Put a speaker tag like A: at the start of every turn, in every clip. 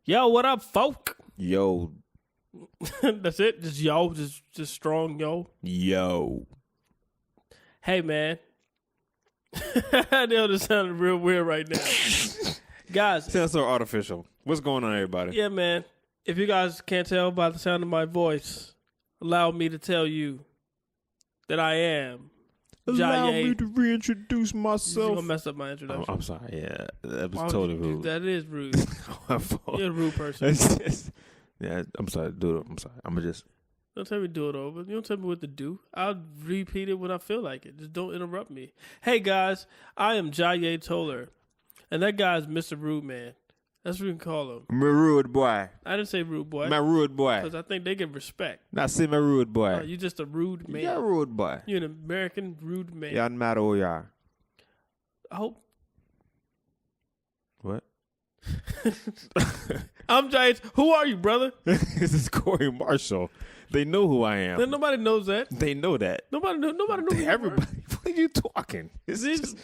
A: Yo, what up, folk?
B: Yo.
A: That's it? Just yo? Just strong yo?
B: Yo.
A: Hey, man. Yo, this sounded real weird right now. Guys.
B: Sounds so artificial. What's going on, everybody?
A: Yeah, man. If you guys can't tell by the sound of my voice, allow me to tell you that I am
B: Allow
A: Jaye.
B: me to reintroduce
A: You're
B: myself.
A: going to mess up my introduction.
B: I'm sorry. Yeah, that was
A: Why would
B: totally
A: you do
B: rude.
A: that? It is rude.
B: My fault.
A: You're a rude person.
B: Yeah, I'm sorry. Do it. I'm sorry. I'm going to just...
A: Don't tell me to do it over. You don't tell me what to do. I'll repeat it when I feel like it. Just don't interrupt me. Hey, guys. I am Jaye Toller. And that guy's Mr. Rude Man. That's what we can call him.
B: I'm a rude boy.
A: I didn't say rude boy.
B: My rude boy.
A: Because I think they give respect.
B: Not say my rude boy.
A: You're just a rude man.
B: You're a rude boy.
A: You're an American rude man.
B: Yeah, no matter who you are.
A: I hope.
B: What?
A: I'm Jaye. Who are you, brother?
B: This is Corey Marshall. They know who I am.
A: Then nobody knows that.
B: They know that.
A: Nobody knows who you are.
B: Everybody. What are you talking? It's just...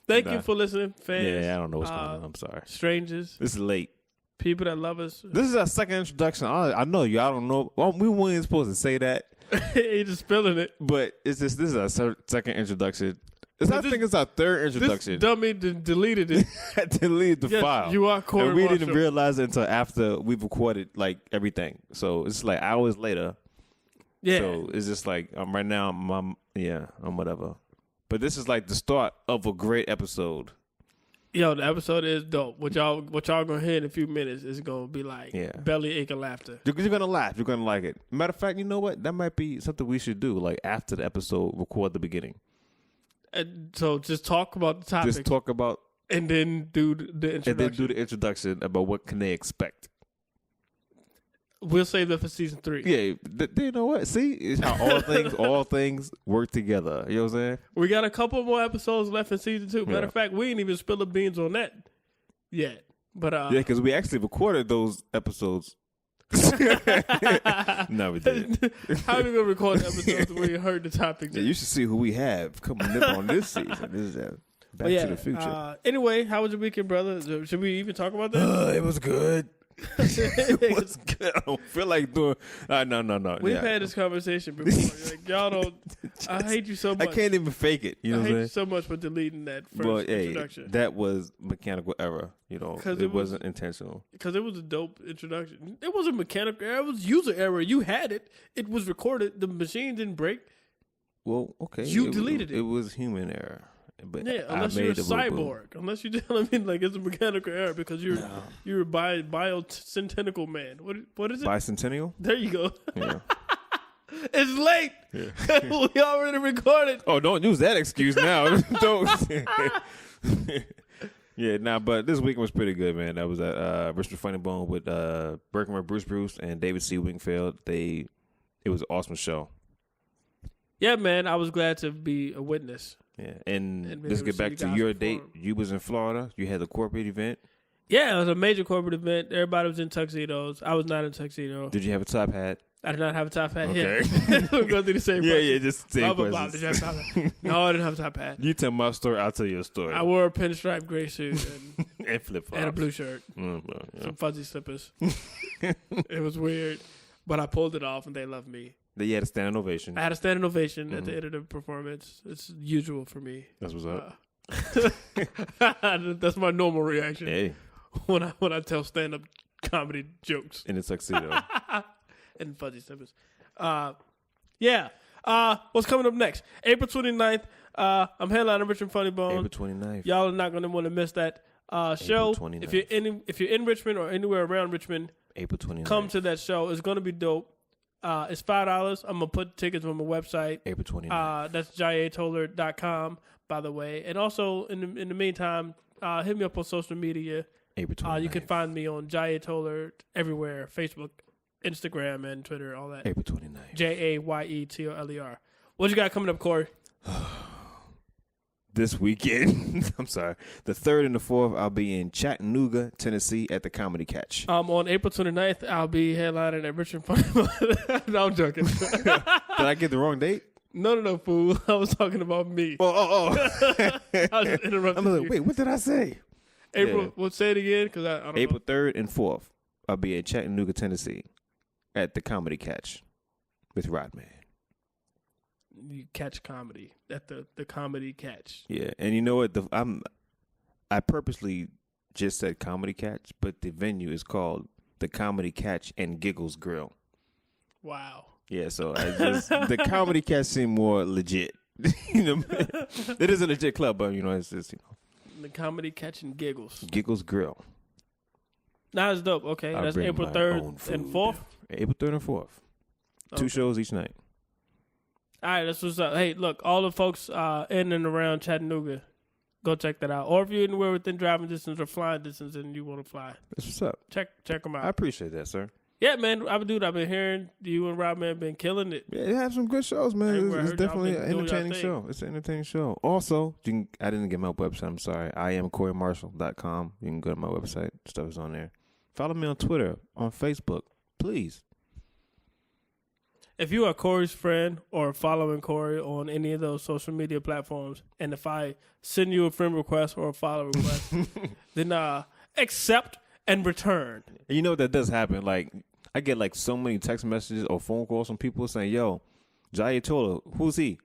A: Thank you for listening, fans.
B: Yeah, I don't know what's going on. I'm sorry.
A: Strangers.
B: This is late.
A: People that love us.
B: This is our second introduction. I know y'all don't know. Well, we weren't supposed to say that,
A: He just spilling it.
B: but it's just this is our second introduction. I think it's our third introduction.
A: This dummy deleted it.
B: I deleted the
A: Yes,
B: file.
A: you are Corey
B: and we
A: Marshall.
B: didn't realize it until after we've recorded like everything. So it's like hours later.
A: Yeah.
B: So it's just like right now. I'm whatever. But this is like the start of a great episode.
A: Yo, the episode is dope. What y'all gonna hear in a few minutes is gonna be like belly aching laughter.
B: You're gonna laugh. You're gonna like it. Matter of fact, you know what? That might be something we should do. Like after the episode, record the beginning.
A: And so just talk about the topic.
B: Just talk about
A: and then do the introduction.
B: and then do the introduction about what can they expect.
A: We'll save that for season 3.
B: Yeah, you know what? See, it's how all things work together. You know what I'm saying?
A: We got a couple more episodes left in season 2. Matter of fact, we ain't even spill the beans on that yet. But
B: yeah, because we actually recorded those episodes. No, we didn't.
A: How are we gonna record episodes where you heard the topic?
B: Yeah, you should see who we have coming up on this season. This is Back to the Future.
A: Anyway, how was your weekend, brother? Should we even talk about that?
B: It was good. It was good. I don't feel like doing. No.
A: We've had this conversation before. Like, y'all don't. I hate you so much.
B: I can't even fake it. You know
A: I
B: what
A: hate
B: I'm
A: you
B: saying?
A: so much for deleting that first
B: Well,
A: introduction.
B: that was mechanical error. You know, it wasn't intentional.
A: Because it was a dope introduction. It wasn't mechanical error. It was user error. You had it. It was recorded. The machine didn't break.
B: Well, okay.
A: You deleted it.
B: It was human error. But
A: Yeah, unless you're a cyborg. Unless you did, like it's a mechanical error because you're a biocentinical man. What is it?
B: Bicentennial?
A: There you go.
B: Yeah.
A: It's late. Yeah. We already recorded.
B: Oh, don't use that excuse now. Don't. Yeah, but this weekend was pretty good, man. That was at Richmond Funny Bone with Berkman Bruce and David C. Wingfield. It was an awesome show.
A: Yeah, man. I was glad to be a witness.
B: Yeah, and let's get back to your date. You was in Florida. You had the corporate event.
A: Yeah, it was a major corporate event. Everybody was in tuxedos. I was not in tuxedo.
B: Did you have a top hat?
A: I did not have a top hat.
B: Okay.
A: Yeah. We'll go through the same process.
B: Yeah, just same questions.
A: Did you have a top hat? No, I didn't have a top hat.
B: You tell my story, I'll tell your story.
A: I wore a pinstripe gray suit
B: and flip-flops.
A: and a blue shirt. Some fuzzy slippers. It was weird, but I pulled it off and they loved me.
B: You had a standing ovation.
A: I had a standing ovation at the end of the performance. It's usual for me.
B: That's what's up.
A: That's my normal reaction.
B: Hey.
A: When I tell stand-up comedy jokes.
B: In a tuxedo.
A: And fuzzy slippers. What's coming up next? April 29th. I'm headlining Richmond Funny Bone.
B: April 29th.
A: Y'all are not going to want to miss that show.
B: 29th.
A: If you're in Richmond or anywhere around Richmond,
B: April 29th.
A: come to that show. It's going to be dope. It's $5. I'm going to put tickets on my website.
B: April 29th.
A: That's jayetoller.com, by the way. And also, in the meantime, hit me up on social media.
B: April 29th.
A: You can find me on Jaye Toller everywhere, Facebook, Instagram, and Twitter, all that.
B: April 29th.
A: JAYETOLER. What you got coming up, Corey?
B: This weekend, I'm sorry, the 3rd and the 4th, I'll be in Chattanooga, Tennessee at the Comedy Catch.
A: On April 29th, I'll be headlining at Richmond Funny Bone. No, I'm joking.
B: Did I get the wrong date?
A: No, fool. I was talking about me.
B: Oh.
A: I was interrupting
B: I'm like,
A: you.
B: wait, what did I say?
A: April, We'll say it again because I don't
B: April
A: know.
B: 3rd and 4th. I'll be in Chattanooga, Tennessee, at the Comedy Catch with Rodman.
A: You catch comedy at the Comedy Catch.
B: Yeah, and you know what? I purposely just said Comedy Catch, but the venue is called the Comedy Catch and Giggles Grill.
A: Wow.
B: Yeah, so the Comedy Catch seemed more legit. You know, it is a legit club, but you know, it's just
A: the Comedy Catch and Giggles
B: Grill.
A: Nah, it's dope. Okay, that's April 3rd and 4th.
B: April 3rd and 4th. Okay. 2 shows each night.
A: All right, that's what's up. Hey, look, all the folks in and around Chattanooga, go check that out. Or if you're anywhere within driving distance or flying distance and you want to fly,
B: that's what's up.
A: Check them out.
B: I appreciate that, sir.
A: Yeah, man. I've been hearing you and Rodman been killing it.
B: Yeah, they have some good shows, man. It's definitely an entertaining show. It's an entertaining show. Also, I didn't get my website. I'm sorry. IamCoreyMarshall.com. You can go to my website. Stuff is on there. Follow me on Twitter, on Facebook, please.
A: If you are Corey's friend or following Corey on any of those social media platforms, and if I send you a friend request or a follow request, then accept and return.
B: And you know what that does happen? Like, I get like so many text messages or phone calls from people saying, "Yo, Jaya Tola, who's he?"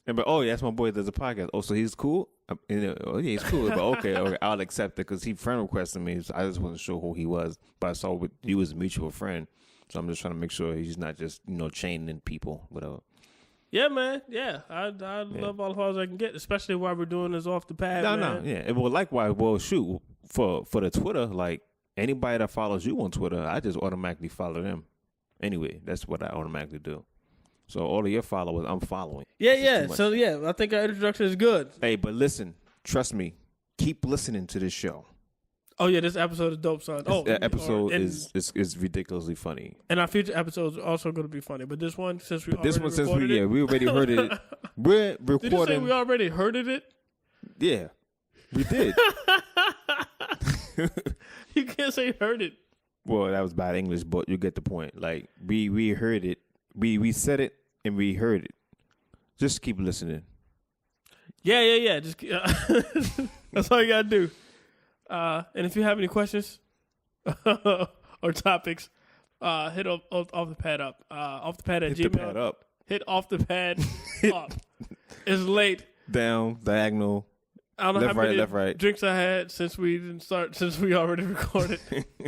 B: And but oh yeah, that's my boy. There's a podcast. Oh, so he's cool. Oh yeah, he's cool. But okay, I'll accept it because he friend requested me. So I just wasn't sure who he was, but I saw with you as a mutual friend. So I'm just trying to make sure he's not just chaining people, whatever.
A: Yeah, man. Yeah, I love all the calls I can get, especially while we're doing this off the pad.
B: No, yeah. And well, likewise, shoot for the Twitter, like anybody that follows you on Twitter, I just automatically follow them. Anyway, that's what I automatically do. So all of your followers, I'm following.
A: Yeah. So yeah, I think our introduction is good.
B: Hey, but listen, trust me, keep listening to this show.
A: Oh yeah, this episode is dope, son.
B: This episode is ridiculously funny.
A: And our future episodes are also going to be funny. But this one, since we already
B: heard it, we're recording.
A: Did you say we already heard it?
B: Yeah, we did.
A: You can't say heard it.
B: Well, that was bad English, but you get the point. Like we heard it, we said it, and we heard it. Just keep listening.
A: Yeah. Just that's all you gotta do. And if you have any questions or topics, hit off the pad up. Off the pad at
B: hit
A: Gmail.
B: The pad up.
A: Hit off the pad up. It's late.
B: Down, diagonal.
A: I don't know
B: left,
A: how many
B: left, right.
A: drinks I had since we already recorded,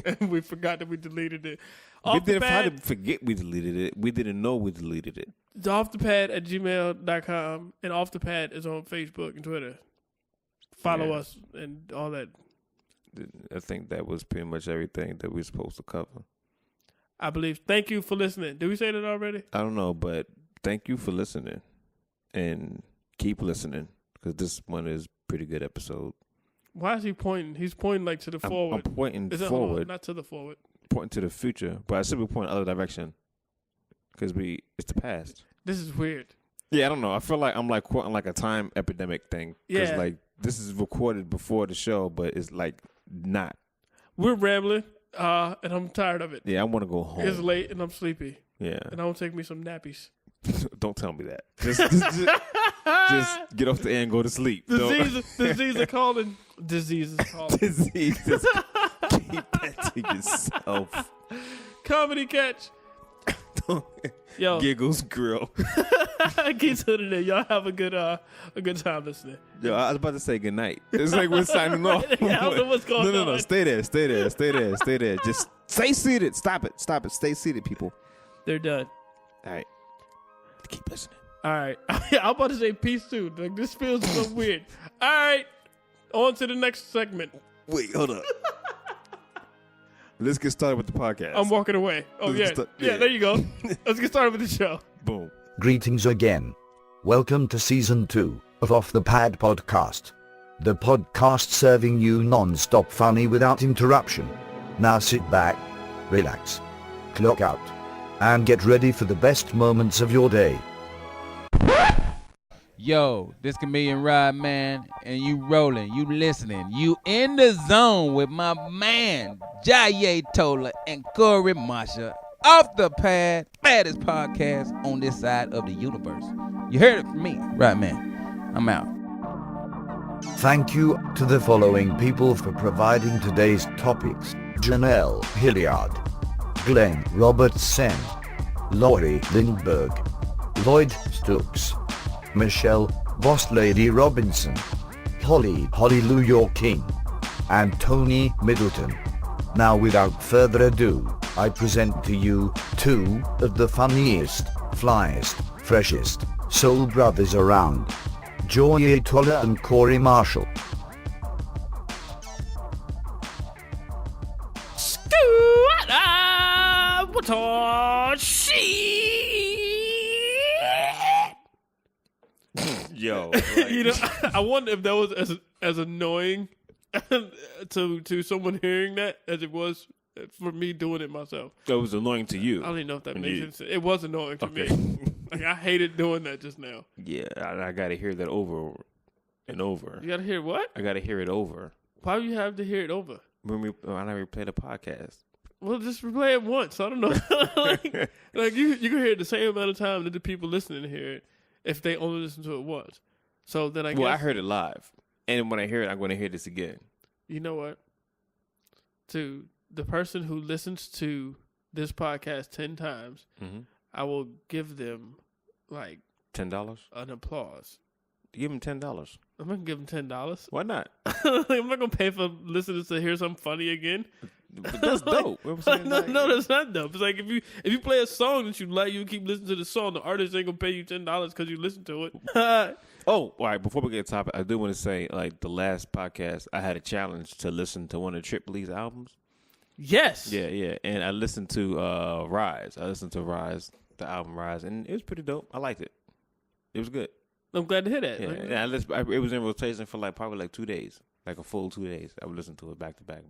A: and we forgot that we deleted it.
B: We didn't forget we deleted it. We didn't know we deleted it.
A: It's off the pad at gmail.com, and off the pad is on Facebook and Twitter. Follow us and all that.
B: I think that was pretty much everything that we were supposed to cover.
A: I believe. Thank you for listening. Did we say that already?
B: I don't know, but thank you for listening, and keep listening because this one is a pretty good episode.
A: Why is he pointing? He's pointing like to the forward.
B: I'm pointing forward,
A: not to the forward.
B: Pointing to the future, but I should be pointing other direction because it's the past.
A: This is weird.
B: Yeah, I don't know. I feel like I'm like quoting like a time epidemic thing. Because like this is recorded before the show, but it's like not.
A: We're rambling, and I'm tired of it.
B: Yeah, I want to go home.
A: It's late and I'm sleepy.
B: Yeah.
A: And I want to take me some nappies.
B: Don't tell me that. Just get off the air and go to sleep.
A: Disease is calling. Disease is calling.
B: Disease is keep that to yourself.
A: Comedy Catch. Yo,
B: Giggles Grill.
A: Keep tuning in. Y'all have a good time listening.
B: Yo, I was about to say good night. It's like we're signing off.
A: I don't know what's going on.
B: No. Stay there. Just stay seated. Stop it. Stay seated, people.
A: They're done.
B: All right. Keep listening.
A: All right. I'm about to say peace too. Like, this feels so weird. All right. On to the next segment.
B: Wait, hold up. Let's get started with the podcast.
A: I'm walking away. Oh, yeah, there you go. Let's get started with the show.
B: Boom.
C: Greetings again. Welcome to Season 2 of Off the Pad Podcast. The podcast serving you non-stop funny without interruption. Now sit back, relax, clock out, and get ready for the best moments of your day.
D: Yo, this comedian Rod, man, and you rolling, you listening, you in the zone with my man, Jaya Tola and Corey Marshall, Off the Pad, baddest podcast on this side of the universe. You heard it from me, right, man? I'm out.
C: Thank you to the following people for providing today's topics. Janelle Hilliard, Glenn Robertson, Laurie Lindberg, Lloyd Stokes, Michelle Boss Lady Robinson, Holly Lou York King, and Tony Middleton. Now without further ado, I present to you two of the funniest, flyest, freshest soul brothers around, Joy Toller and Corey Marshall.
B: Yo, like,
A: You know, I wonder if that was as annoying to someone hearing that as it was for me doing it myself.
B: that was annoying to you.
A: I don't even know if that
B: And
A: makes
B: you-
A: any sense. It was annoying to
B: Okay.
A: me. Like, I hated doing that just now.
B: Yeah, I got to hear that over and over.
A: You gotta hear what?
B: I got to hear it over.
A: Why do you have to hear it over?
B: When I never played a podcast.
A: Well, just replay it once. I don't know. like you can hear it the same amount of time that the people listening hear it if they only listen to it once. So then I
B: Well, I
A: guess
B: heard it live, and when I hear it, I'm going to hear this again.
A: you know what? To the person who listens to this podcast 10 times,
B: Mm-hmm.
A: I will give them like
B: $10.
A: an applause.
B: Give him $10.
A: I'm not gonna give them $10.
B: Why not?
A: I'm not gonna pay for listeners to hear something funny again.
B: But that's dope. I'm saying,
A: no,
B: like-
A: no, that's not dope. It's like if you play a song that you like, you keep listening to the song. The artist ain't gonna pay you $10 because you listen to it.
B: Oh, all right. Before we get to the topic, I do want to say, like, the last podcast, I had a challenge to listen to one of Triple Lee's albums.
A: Yes.
B: Yeah. And I listened to Rise. I listened to Rise, the album Rise, and it was pretty dope. I liked it. It was good.
A: I'm glad to hear that.
B: Yeah.
A: Like,
B: And it was in rotation for probably 2 days, like a full 2 days. I would listen to it back to back.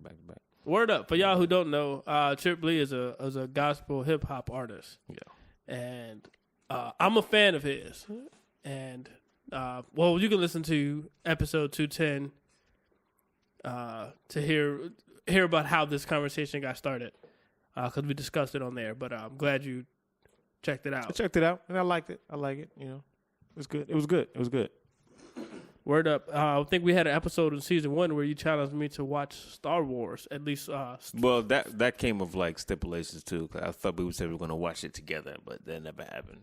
A: word up for y'all who don't know. Trip Lee is a gospel hip hop artist.
B: Yeah.
A: And I'm a fan of his. And well, you can listen to episode 210 to hear about how this conversation got started, because we discussed it on there. But I'm glad you checked it
B: I
A: out.
B: checked it out, and I liked it. I like it. You know, it was good. It was good. It was good.
A: Word up. I think we had an episode in season 1 where you challenged me to watch Star Wars, at least.
B: Well, that came of like stipulations too. 'Cause I thought we said we were gonna watch it together, but that never happened.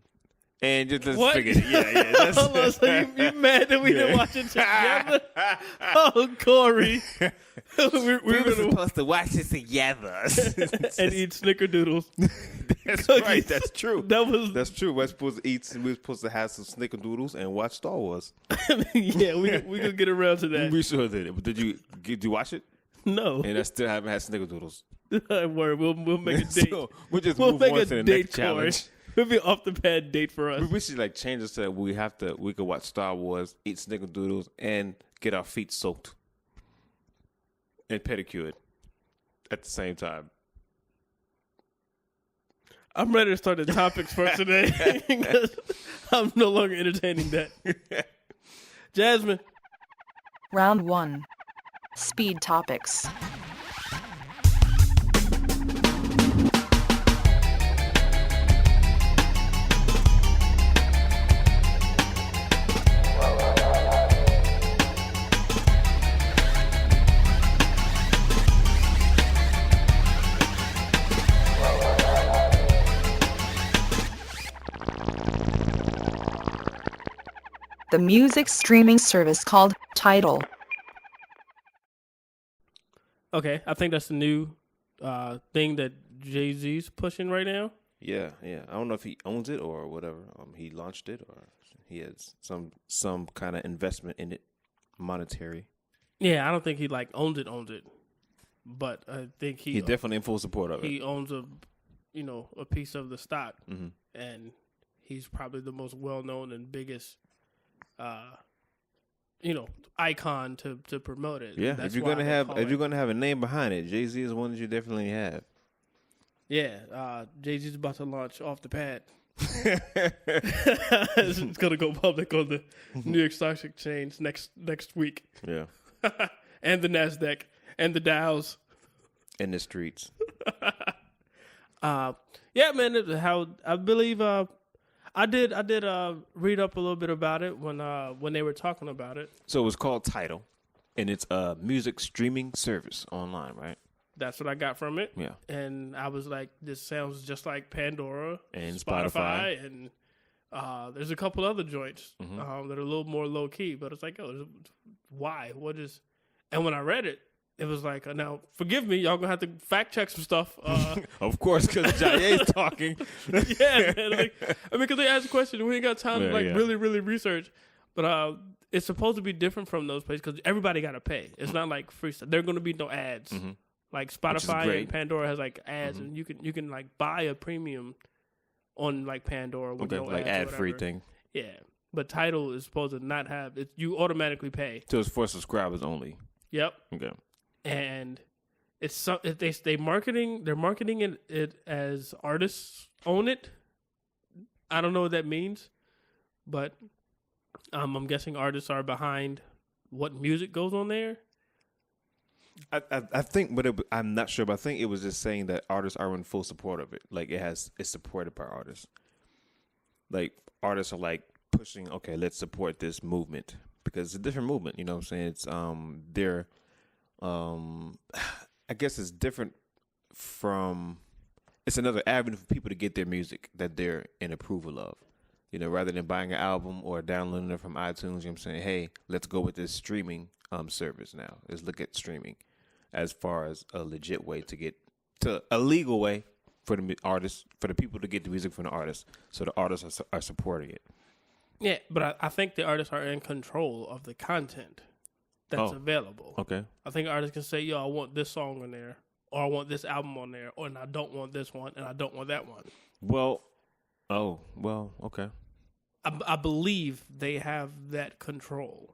B: And just
A: What?
B: figured it. Yeah. That's,
A: Hold on, so you mad that we
B: Yeah.
A: didn't watch it together? Oh, Corey. we were gonna
B: supposed to watch this together.
A: and eat snickerdoodles.
B: That's
A: cookies.
B: right. That's true.
A: That's
B: true. We're supposed to eat. We're supposed to have some snickerdoodles and watch Star Wars.
A: yeah, we could get around to that.
B: We sure did it. But did you watch it?
A: No,
B: And I still haven't had snickerdoodles.
A: word. We'll make a date.
B: So we'll just
A: we'll
B: move
A: make
B: on
A: a
B: to the
A: date,
B: next
A: Corey.
B: challenge.
A: It'll be off the pad date for us.
B: We should change this so that we could watch Star Wars, eat snickerdoodles, and get our feet soaked and pedicured at the same time.
A: I'm ready to start the topics for today. 'Cause I'm no longer entertaining that. Jasmine.
E: Round 1. Speed topics. The music streaming service called Tidal.
A: Okay, I think that's the new thing that Jay-Z's pushing right now.
B: Yeah. I don't know if he owns it or whatever. He launched it or he has some kind of investment in it, monetary.
A: Yeah, I don't think he owns it, but I think
B: He's definitely in full support of it.
A: he owns a piece of the stock,
B: Mhm.
A: and he's probably the most well known and biggest icon to promote it.
B: Yeah,
A: That's
B: if you're
A: why
B: gonna
A: they
B: have
A: call
B: if
A: it-
B: you're gonna have a name behind it, Jay-Z is one that you definitely have.
A: Yeah, Jay-Z's about to launch Off the Pad. It's gonna go public on the New York Stock Exchange next week,
B: Yeah,
A: and the Nasdaq and the Dows.
B: in the streets.
A: Yeah, man. How I believe I did read up a little bit about it when they were talking about it.
B: So it's called Tidal, and it's a music streaming service online, right?
A: That's what I got from it.
B: Yeah.
A: And I was like, this sounds just like Pandora
B: And
A: Spotify, and there's a couple other joints
B: Mm-hmm.
A: that are a little more low key. But it's like, oh, why? What is? And when I read it, it was like, now forgive me, y'all gonna have to fact check some stuff.
B: Of course, because Jaye's talking.
A: Yeah, man. Like, I mean, because they asked a question, we ain't got time to really, really research. But it's supposed to be different from those places because everybody got to pay. It's not like free stuff. There are going to be no ads.
B: Mm-hmm.
A: Like Spotify and Pandora has like ads, and you can like buy a premium on like Pandora with no
B: like
A: ads
B: ad free thing.
A: Yeah, but Tidal is supposed to not have it. You automatically pay.
B: So it's for subscribers only.
A: Yep.
B: Okay.
A: And it's they're marketing it as artists own it. I don't know what that means, but I'm guessing artists are behind what music goes on there.
B: I think, but I'm not sure. But I think it was just saying that artists are in full support of it. Like it's supported by artists. Like artists are like pushing. Okay, let's support this movement because it's a different movement. You know what I'm saying? It's they're I guess it's different from. It's another avenue for people to get their music that they're in approval of. You know, rather than buying an album or downloading it from iTunes, you know what I'm saying, hey, let's go with this streaming service now. Let's look at streaming as far as a legit way to get to a legal way for the artists, for the people to get the music from the artists. So the artists are supporting it.
A: Yeah, but I think the artists are in control of the content that's available.
B: Okay.
A: I think artists can say, yo, I want this song on there, or I want this album on there, or and I don't want this one, and I don't want that one.
B: Well, okay.
A: I believe they have that control.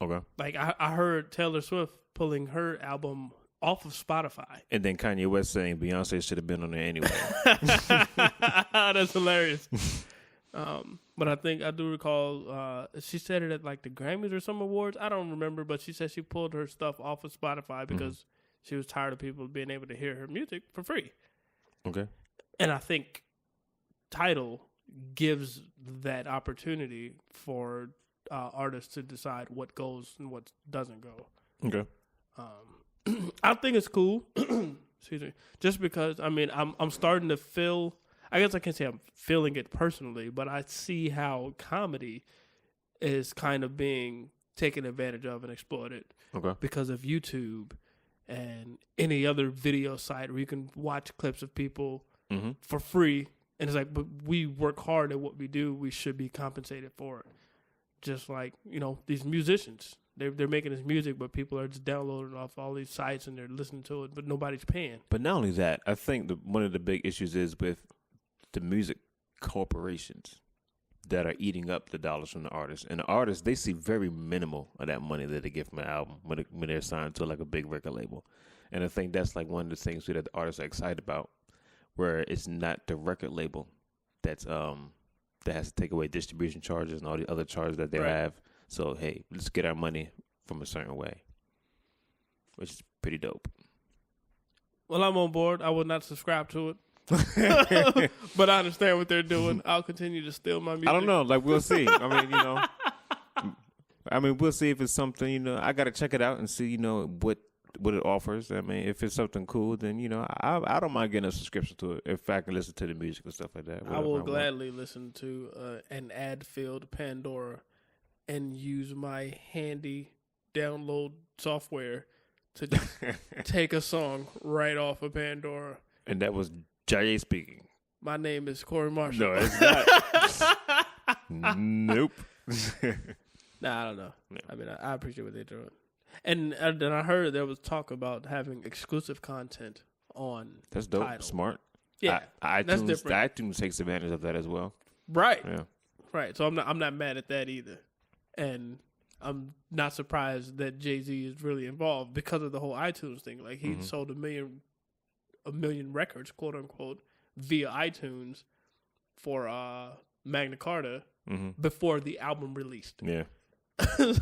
B: Okay.
A: Like, I heard Taylor Swift pulling her album off of Spotify.
B: And then Kanye West saying Beyonce should have been on there anyway.
A: That's hilarious. But I think I do recall she said it at like the Grammys or some awards. I don't remember, but she said she pulled her stuff off of Spotify because she was tired of people being able to hear her music for free.
B: Okay.
A: And I think Tidal gives that opportunity for artists to decide what goes and what doesn't go.
B: Okay.
A: I think it's cool. Excuse me. Just because I'm starting to feel. I guess I can't say I'm feeling it personally, but I see how comedy is kind of being taken advantage of and exploited because of YouTube and any other video site where you can watch clips of people for free. And it's like, but we work hard at what we do. We should be compensated for it. Just like, these musicians. They're making this music, but people are just downloading off all these sites and they're listening to it, but nobody's paying.
B: But not only that, I think one of the big issues is with the music corporations that are eating up the dollars from the artists. And the artists, they see very minimal of that money that they get from an album when they're signed to like a big record label. And I think that's like one of the things that the artists are excited about, where it's not the record label that's that has to take away distribution charges and all the other charges that they have. So, hey, let's get our money from a certain way, which is pretty dope.
A: Well, I'm on board. I would not subscribe to it. But I understand what they're doing. I'll continue to steal my music.
B: I don't know. Like, we'll see. We'll see if it's something, I got to check it out and see, what it offers. I mean, if it's something cool, then, I don't mind getting a subscription to it if I can listen to the music and stuff like that.
A: I will gladly listen to an ad-filled Pandora and use my handy download software to take a song right off of Pandora.
B: And that was Jaye speaking.
A: My name is Corey Marshall.
B: No, it's not. Nope.
A: Nah, I don't know.
B: No.
A: I mean, I appreciate what they're doing. And then I heard there was talk about having exclusive content on
B: That's dope.
A: Tidal.
B: Smart.
A: Yeah, that's different.
B: iTunes takes advantage of that as well.
A: Right.
B: Yeah.
A: Right. So I'm not mad at that either. And I'm not surprised that Jay-Z is really involved because of the whole iTunes thing. Like, he sold a million records, quote unquote, via iTunes for Magna Carta before the album released.
B: Yeah.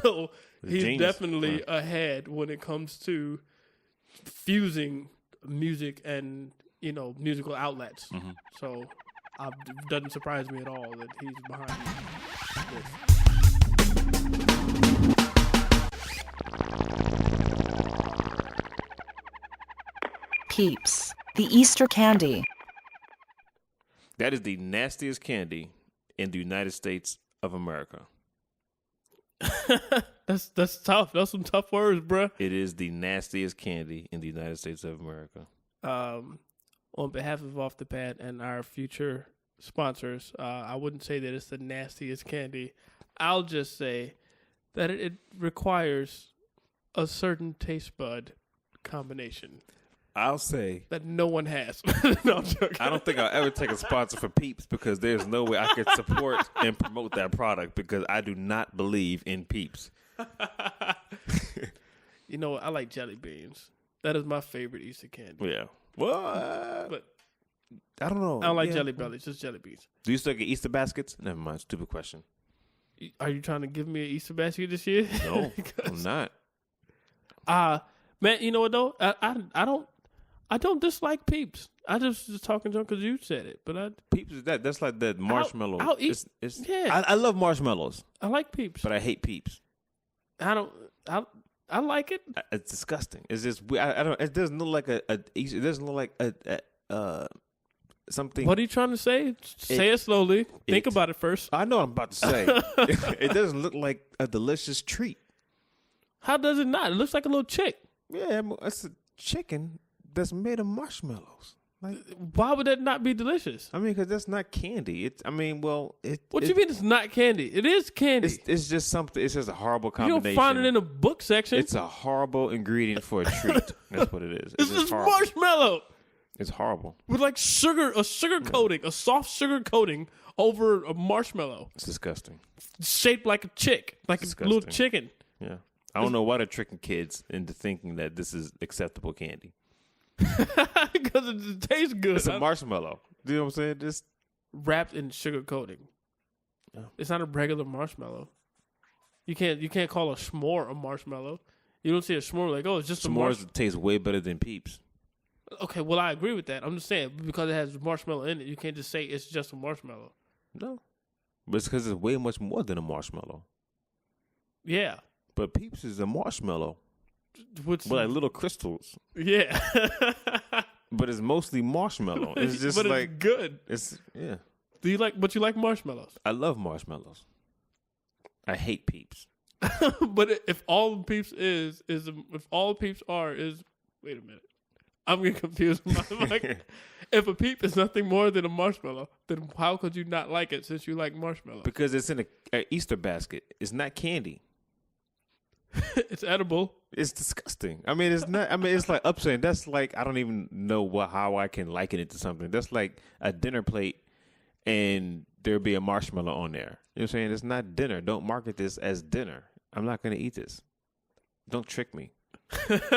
A: So he's
B: genius.
A: Definitely ahead when it comes to fusing music and, musical outlets. So it doesn't surprise me at all that he's behind this.
E: Peeps, the Easter candy.
B: That is the nastiest candy in the United States of America.
A: That's tough. That's some tough words, bruh.
B: It is the nastiest candy in the United States of America.
A: On behalf of Off the Pad and our future sponsors, I wouldn't say that it's the nastiest candy. I'll just say that it requires a certain taste bud combination
B: I'll say
A: that no one has. No, I'm joking.
B: I don't think I'll ever take a sponsor for Peeps because there's no way I could support and promote that product because I do not believe in Peeps.
A: You know what? I like jelly beans. That is my favorite Easter candy.
B: Yeah. Well,
A: But
B: I don't know.
A: I don't like
B: Yeah.
A: jelly bellies, just jelly beans.
B: Do you still get Easter baskets? Never mind. Stupid question.
A: Are you trying to give me an Easter basket this year?
B: No, I'm not.
A: Man, you know what though? I don't dislike Peeps. I just talking junk because you said it, but
B: Peeps is that's like that marshmallow.
A: I'll eat- yeah.
B: I love marshmallows,
A: I like Peeps.
B: but I hate Peeps.
A: I like it.
B: It's disgusting. It's just I don't. It doesn't look like it doesn't look like a something.
A: What are you trying to say? Say it slowly. Think
B: it-
A: about it first.
B: I know what I'm about to say. It doesn't look like a delicious treat.
A: How does it not? It looks like a little chick.
B: Yeah, it's a chicken that's made of marshmallows. Like,
A: Why would that not be delicious?
B: I mean, because that's not candy.
A: What you mean it's not candy? It is candy.
B: It's just something. It's just a horrible
A: You
B: combination.
A: don't find it in a book section.
B: It's a horrible ingredient for a treat. That's what it is.
A: It's
B: just
A: just
B: horrible.
A: marshmallow
B: It's horrible.
A: with like a sugar coating, a soft sugar coating over a marshmallow
B: It's disgusting.
A: shaped like a chick, like
B: Disgusting.
A: a little chicken.
B: Yeah. I don't know why they're tricking kids into thinking that this is acceptable candy.
A: Because it tastes good.
B: It's a marshmallow. Do you know what I'm saying? Just
A: Wrapped in sugar coating.
B: Yeah.
A: It's not a regular marshmallow. You can't call a s'more a marshmallow. You don't see a s'more like, oh, it's just a marshmallow.
B: s'mores taste way better than Peeps.
A: Okay, well, I agree with that. I'm just saying, because it has marshmallow in it, you can't just say it's just a marshmallow.
B: No. But it's because it's way much more than a marshmallow.
A: Yeah.
B: But Peeps is a marshmallow
A: With
B: with like little crystals.
A: yeah.
B: But it's mostly marshmallow. It's just
A: but
B: like
A: it's good.
B: yeah.
A: Do you like marshmallows?
B: I love marshmallows. I hate Peeps.
A: But if all Peeps if all Peeps are wait a minute, I'm getting confused. If a Peep is nothing more than a marshmallow, then how could you not like it since you like marshmallows?
B: Because it's in a Easter basket. It's not candy.
A: It's edible.
B: It's disgusting. I mean, it's not. I mean, it's like upsetting. That's like I don't even know how I can liken it to something. That's like a dinner plate, and there'll be a marshmallow on there. You know what I'm saying? It's not dinner. Don't market this as dinner. I'm not gonna eat this. Don't trick me.
A: All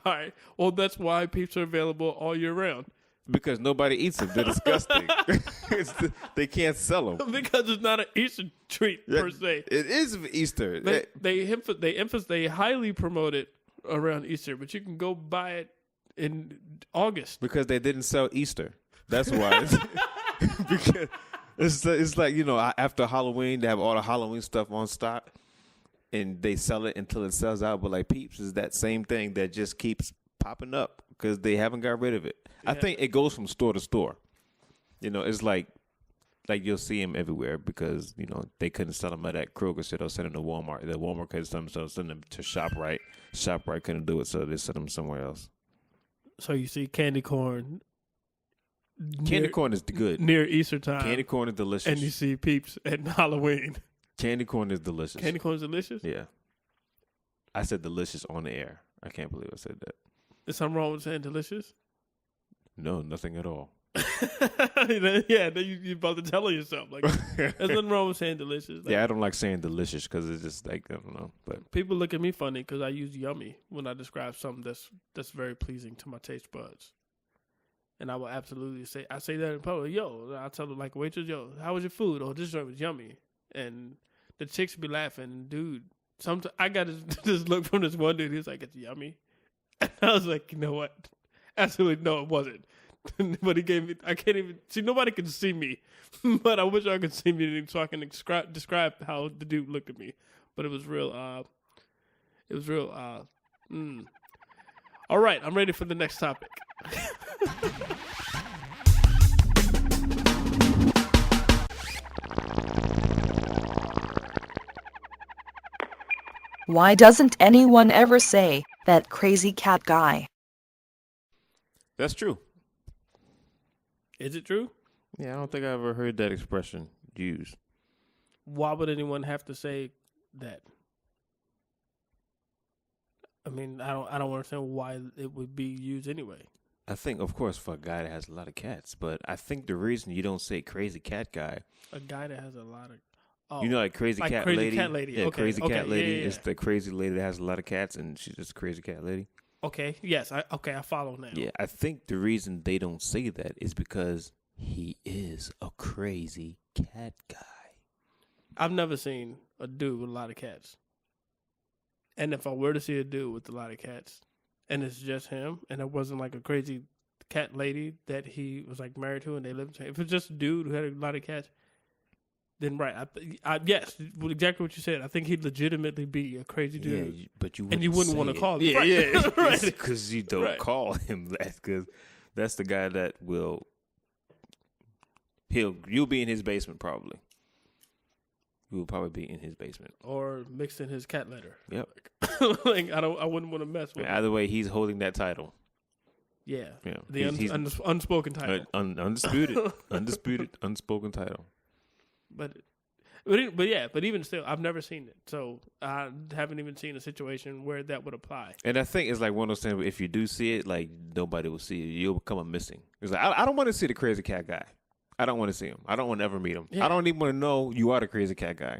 A: right. Well, that's why Peeps are available all year round.
B: Because nobody eats them. They're disgusting. They can't sell them.
A: Because it's not an Easter treat per se.
B: It is Easter.
A: They highly promote it around Easter, but you can go buy it in August.
B: Because they didn't sell Easter. That's why. Because it's like, you know, after Halloween, they have all the Halloween stuff on stock, and they sell it until it sells out. But like Peeps is that same thing that just keeps popping up because they haven't got rid of it. Yeah. I think it goes from store to store. You know, it's like you'll see them everywhere because, you know, they couldn't sell them at that Kroger shit or send them to Walmart. The Walmart couldn't sell them, so send them to ShopRite. ShopRite couldn't do it, so they sent them somewhere else.
A: So you see candy corn.
B: Candy corn is good.
A: Near Easter time.
B: Candy corn is delicious.
A: And you see Peeps at Halloween.
B: Candy corn is delicious.
A: Candy corn is delicious?
B: Yeah. I said delicious on the air. I can't believe I said that.
A: Is something wrong with saying delicious?
B: No, nothing at all.
A: Yeah, then you're about to tell yourself. Like, there's nothing wrong with saying delicious. Like,
B: yeah, I don't like saying delicious because it's just like, I don't know. But
A: people look at me funny because I use yummy when I describe something that's very pleasing to my taste buds. And I will absolutely say that in public. Yo, I'll tell them like waitress, yo, how was your food? Oh, this joint was yummy. And the chicks be laughing. Dude, sometimes I got this look from this one dude. He was like, it's yummy. And I was like, you know what? Absolutely no, it wasn't. But he gave me, I can't even, see, nobody can see me. But I wish I could see me so I can describe how the dude looked at me. But it was real, All All right, I'm ready for the next topic.
E: Why doesn't anyone ever say, that crazy cat guy?
B: That's true.
A: Is it true?
B: Yeah, I don't think I ever heard that expression used.
A: Why would anyone have to say that? I mean, I don't understand why it would be used anyway.
B: I think, of course, for a guy that has a lot of cats, but I think the reason you don't say crazy cat guy,
A: A guy that has a lot of,
B: you know, like crazy
A: like
B: cat
A: crazy
B: lady.
A: cat lady.
B: Yeah,
A: Okay,
B: crazy
A: okay,
B: cat lady
A: yeah, yeah,
B: is
A: yeah.
B: the crazy lady that has a lot of cats, and she's just a crazy cat lady.
A: Okay, yes, I follow now.
B: Yeah, I think the reason they don't say that is because he is a crazy cat guy.
A: I've never seen a dude with a lot of cats. And if I were to see a dude with a lot of cats, and it's just him, and it wasn't like a crazy cat lady that he was like married to and they lived, if it's just a dude who had a lot of cats, then right, yes, exactly what you said. I think he'd legitimately be a crazy dude.
B: Yeah, but you
A: And you wouldn't want to call him.
B: Yeah,
A: Right.
B: yeah,
A: Right.
B: because you don't
A: Right.
B: call him that, because that's the guy that you'll be in his basement probably. You will probably be in his basement.
A: Or mixed in his cat litter.
B: Yep.
A: Like I wouldn't want to mess with him.
B: Either way, he's holding that title.
A: Yeah.
B: Yeah,
A: The
B: he's
A: unspoken title.
B: undisputed, unspoken title.
A: But even still, I've never seen it. So I haven't even seen a situation where that would apply.
B: And I think it's like one of those things where if you do see it, like nobody will see it. You'll become a missing. It's like I don't want to see the crazy cat guy. I don't want to see him. I don't want to ever meet him.
A: Yeah.
B: I don't even want to know you are the crazy cat guy.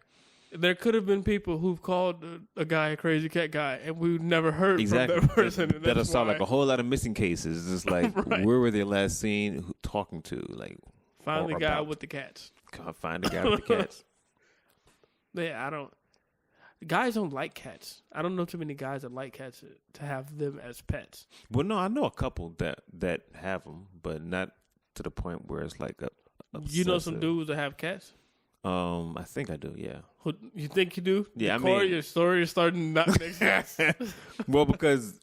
A: There could have been people who've called a guy a crazy cat guy, and we've never heard
B: Exactly.
A: from that person. And
B: That'll
A: that's
B: solve
A: why
B: like a whole lot of missing cases. It's like,
A: Right.
B: where were they last seen? Who talking to? Like,
A: find the
B: or
A: guy
B: about.
A: with the cats.
B: God, find the guy with the cats.
A: Yeah, guys don't like cats. I don't know too many guys that like cats to have them as pets.
B: Well, no, I know a couple that have them, but not to the point where it's like
A: You know some
B: obsessive.
A: dudes that have cats?
B: I think I do. Yeah.
A: Who, you think you do?
B: Yeah, I
A: Corey,
B: mean-
A: your story is starting to not make sense.
B: Well, because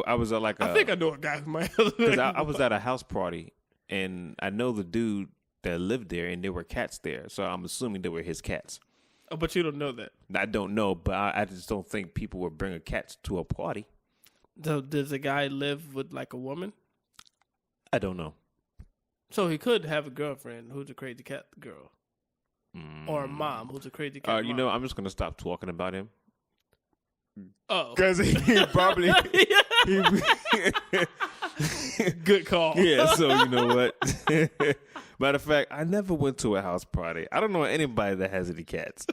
B: I was at like
A: I think I know a guy who might have.
B: because I was at a house party and I know the dude that lived there and there were cats there, so I'm assuming they were his cats.
A: Oh, but you don't know that.
B: I don't know, but I just don't think people would bring cats to a party.
A: So does the guy live with like a woman?
B: I don't know.
A: So he could have a girlfriend who's a crazy cat girl, or a mom who's a crazy cat.
B: You
A: mom.
B: know, I'm just gonna stop talking about him
A: Oh,
B: because he probably
A: good call.
B: yeah. So you know what? Matter of fact, I never went to a house party. I don't know anybody that has any cats.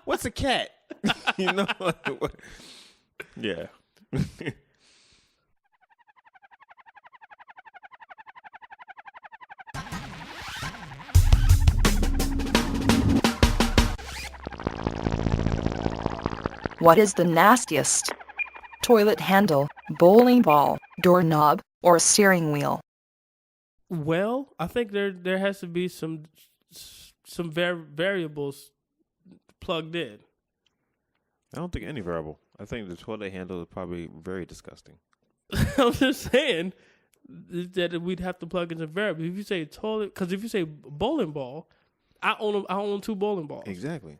B: What's a cat? You know? Yeah.
E: What is the nastiest? Toilet handle, bowling ball, doorknob, or steering wheel?
A: Well, I think there has to be some variables plugged in.
B: I don't think any variable. I think the toilet handle is probably very disgusting.
A: I'm just saying that we'd have to plug in some variables. If you say toilet, because if you say bowling ball, I own 2 bowling balls,
B: Exactly.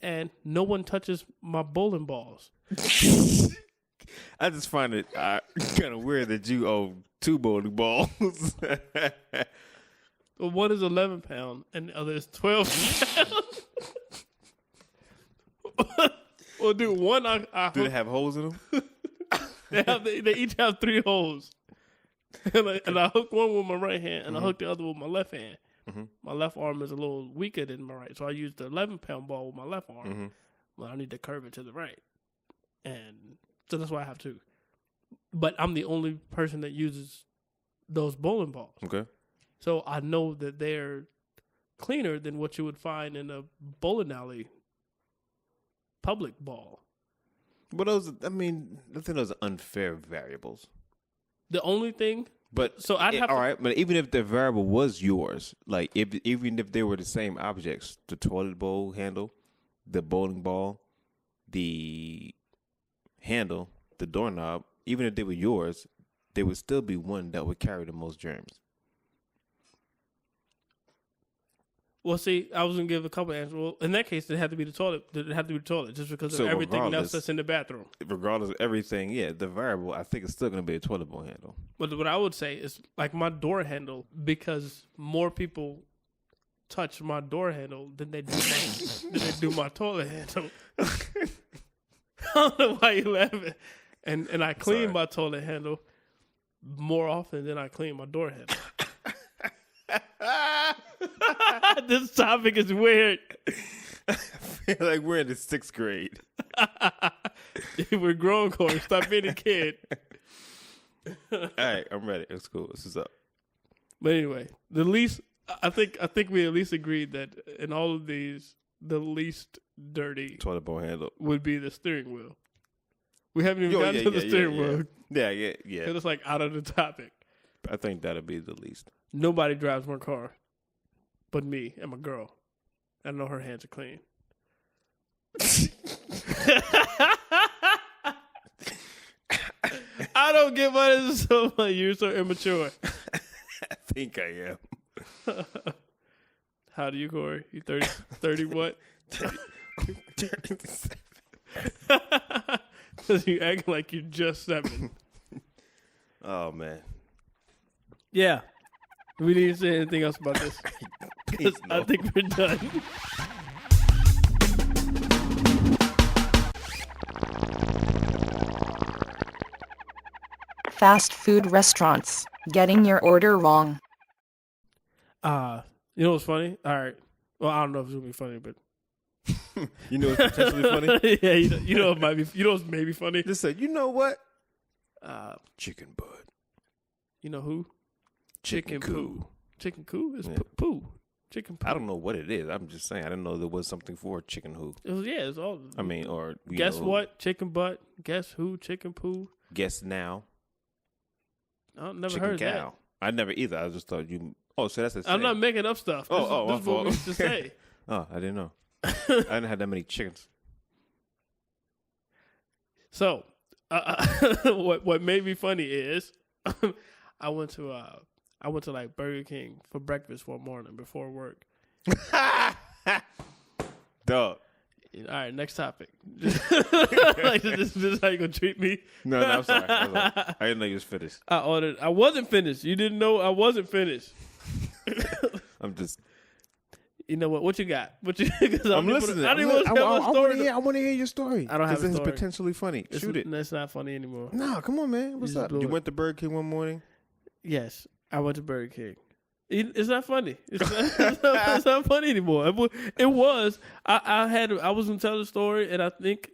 A: and no one touches my bowling balls.
B: I just find it kind of weird that you own 2 bowling balls.
A: Well, one is 11 pound and the other is 12 pound. Well, dude, one I
B: Do they have holes in them?
A: they each have 3 holes, and I hook one with my right hand and I hook the other with my left hand.
B: Mhm.
A: My left arm is a little weaker than my right, so I use the 11 pound ball with my left arm. But I need to curve it to the right, and so that's why I have 2. But I'm the only person that uses those bowling balls.
B: Okay.
A: So I know that they're cleaner than what you would find in a bowling alley public ball.
B: But I think those are unfair variables.
A: The only thing,
B: But
A: So I'd have
B: all
A: to-
B: right. But even if the variable was yours, like even if they were the same objects, the toilet bowl handle, the bowling ball, the handle, the doorknob, even if they were yours, there would still be one that would carry the most germs.
A: Well, see, I was gonna give a couple answers. Well, in that case, it had to be the toilet. It had to be the toilet, just because
B: So
A: of everything else
B: regardless-
A: that's in the bathroom.
B: Regardless of everything, yeah, the variable, I think it's still going to be a toilet bowl handle.
A: But what I would say is like my door handle, because more people touch my door handle than they do my toilet handle. I don't know why you laughing. And I clean
B: Sorry.
A: my toilet handle more often than I clean my door handle. This topic is weird.
B: I feel like we're in the 6th grade.
A: We're grown, Corey. Stop being a kid.
B: All right, I'm ready. It's cool. This is up.
A: But anyway, I think we at least agreed that in all of these, the least dirty
B: Toilet bowl handle.
A: would be the steering wheel. We haven't even gotten to the steering wheel.
B: Yeah.
A: It's like out of the topic.
B: I think that'll be the least.
A: Nobody drives my car but me and my girl. I know her hands are clean. I don't get why this is so funny. You're so immature.
B: I think I am.
A: How do you, Corey? You 30 what?
B: 37.
A: Because you acting like you're just 7.
B: Oh, man.
A: Yeah. Do we need to say anything else about this? 'Cause I think we're done.
E: Fast food restaurants. Getting your order wrong.
A: You know what's funny? All right. Well, I don't know if it's gonna be funny, but
B: You know what's potentially funny?
A: yeah, you know it might be. You know what's maybe funny?
B: Just say, you know what?
A: Chicken butt. You know who?
B: Chicken
A: poo. Chicken coo is
B: Yeah.
A: poo. Chicken poo.
B: I don't know what it is. I'm just saying. I didn't know there was something for chicken who.
A: It's all.
B: I mean, or you
A: guess
B: know,
A: what? Chicken butt. Guess who? Chicken poo.
B: Guess now.
A: I've never
B: Chicken
A: heard
B: cow. I never either. I just thought you. Oh, so that's the
A: that. I'm not making up stuff. This
B: my
A: is what we
B: fault.
A: used to say.
B: Oh, I didn't know. I didn't have that many chickens.
A: So, what made me funny is I went to like Burger King for breakfast one morning before work.
B: Dog.
A: All right, next topic. Like this is how you gonna treat me?
B: No, I'm sorry. I didn't know you was finished.
A: I wasn't finished. You didn't know I wasn't finished.
B: I'm just.
A: You know what? What you got? What you?
B: I'm listening.
A: I didn't want to tell my story.
B: I want to hear your story.
A: I don't have a
B: this is
A: story.
B: potentially funny. Shoot it.
A: That's not funny anymore.
B: No, come on, man. What's
A: You just
B: up?
A: blew
B: You
A: it.
B: went to Burger King one morning.
A: Yes, I went to Burger King. It's not funny. It's not funny anymore. It was. I was gonna tell the story, and I think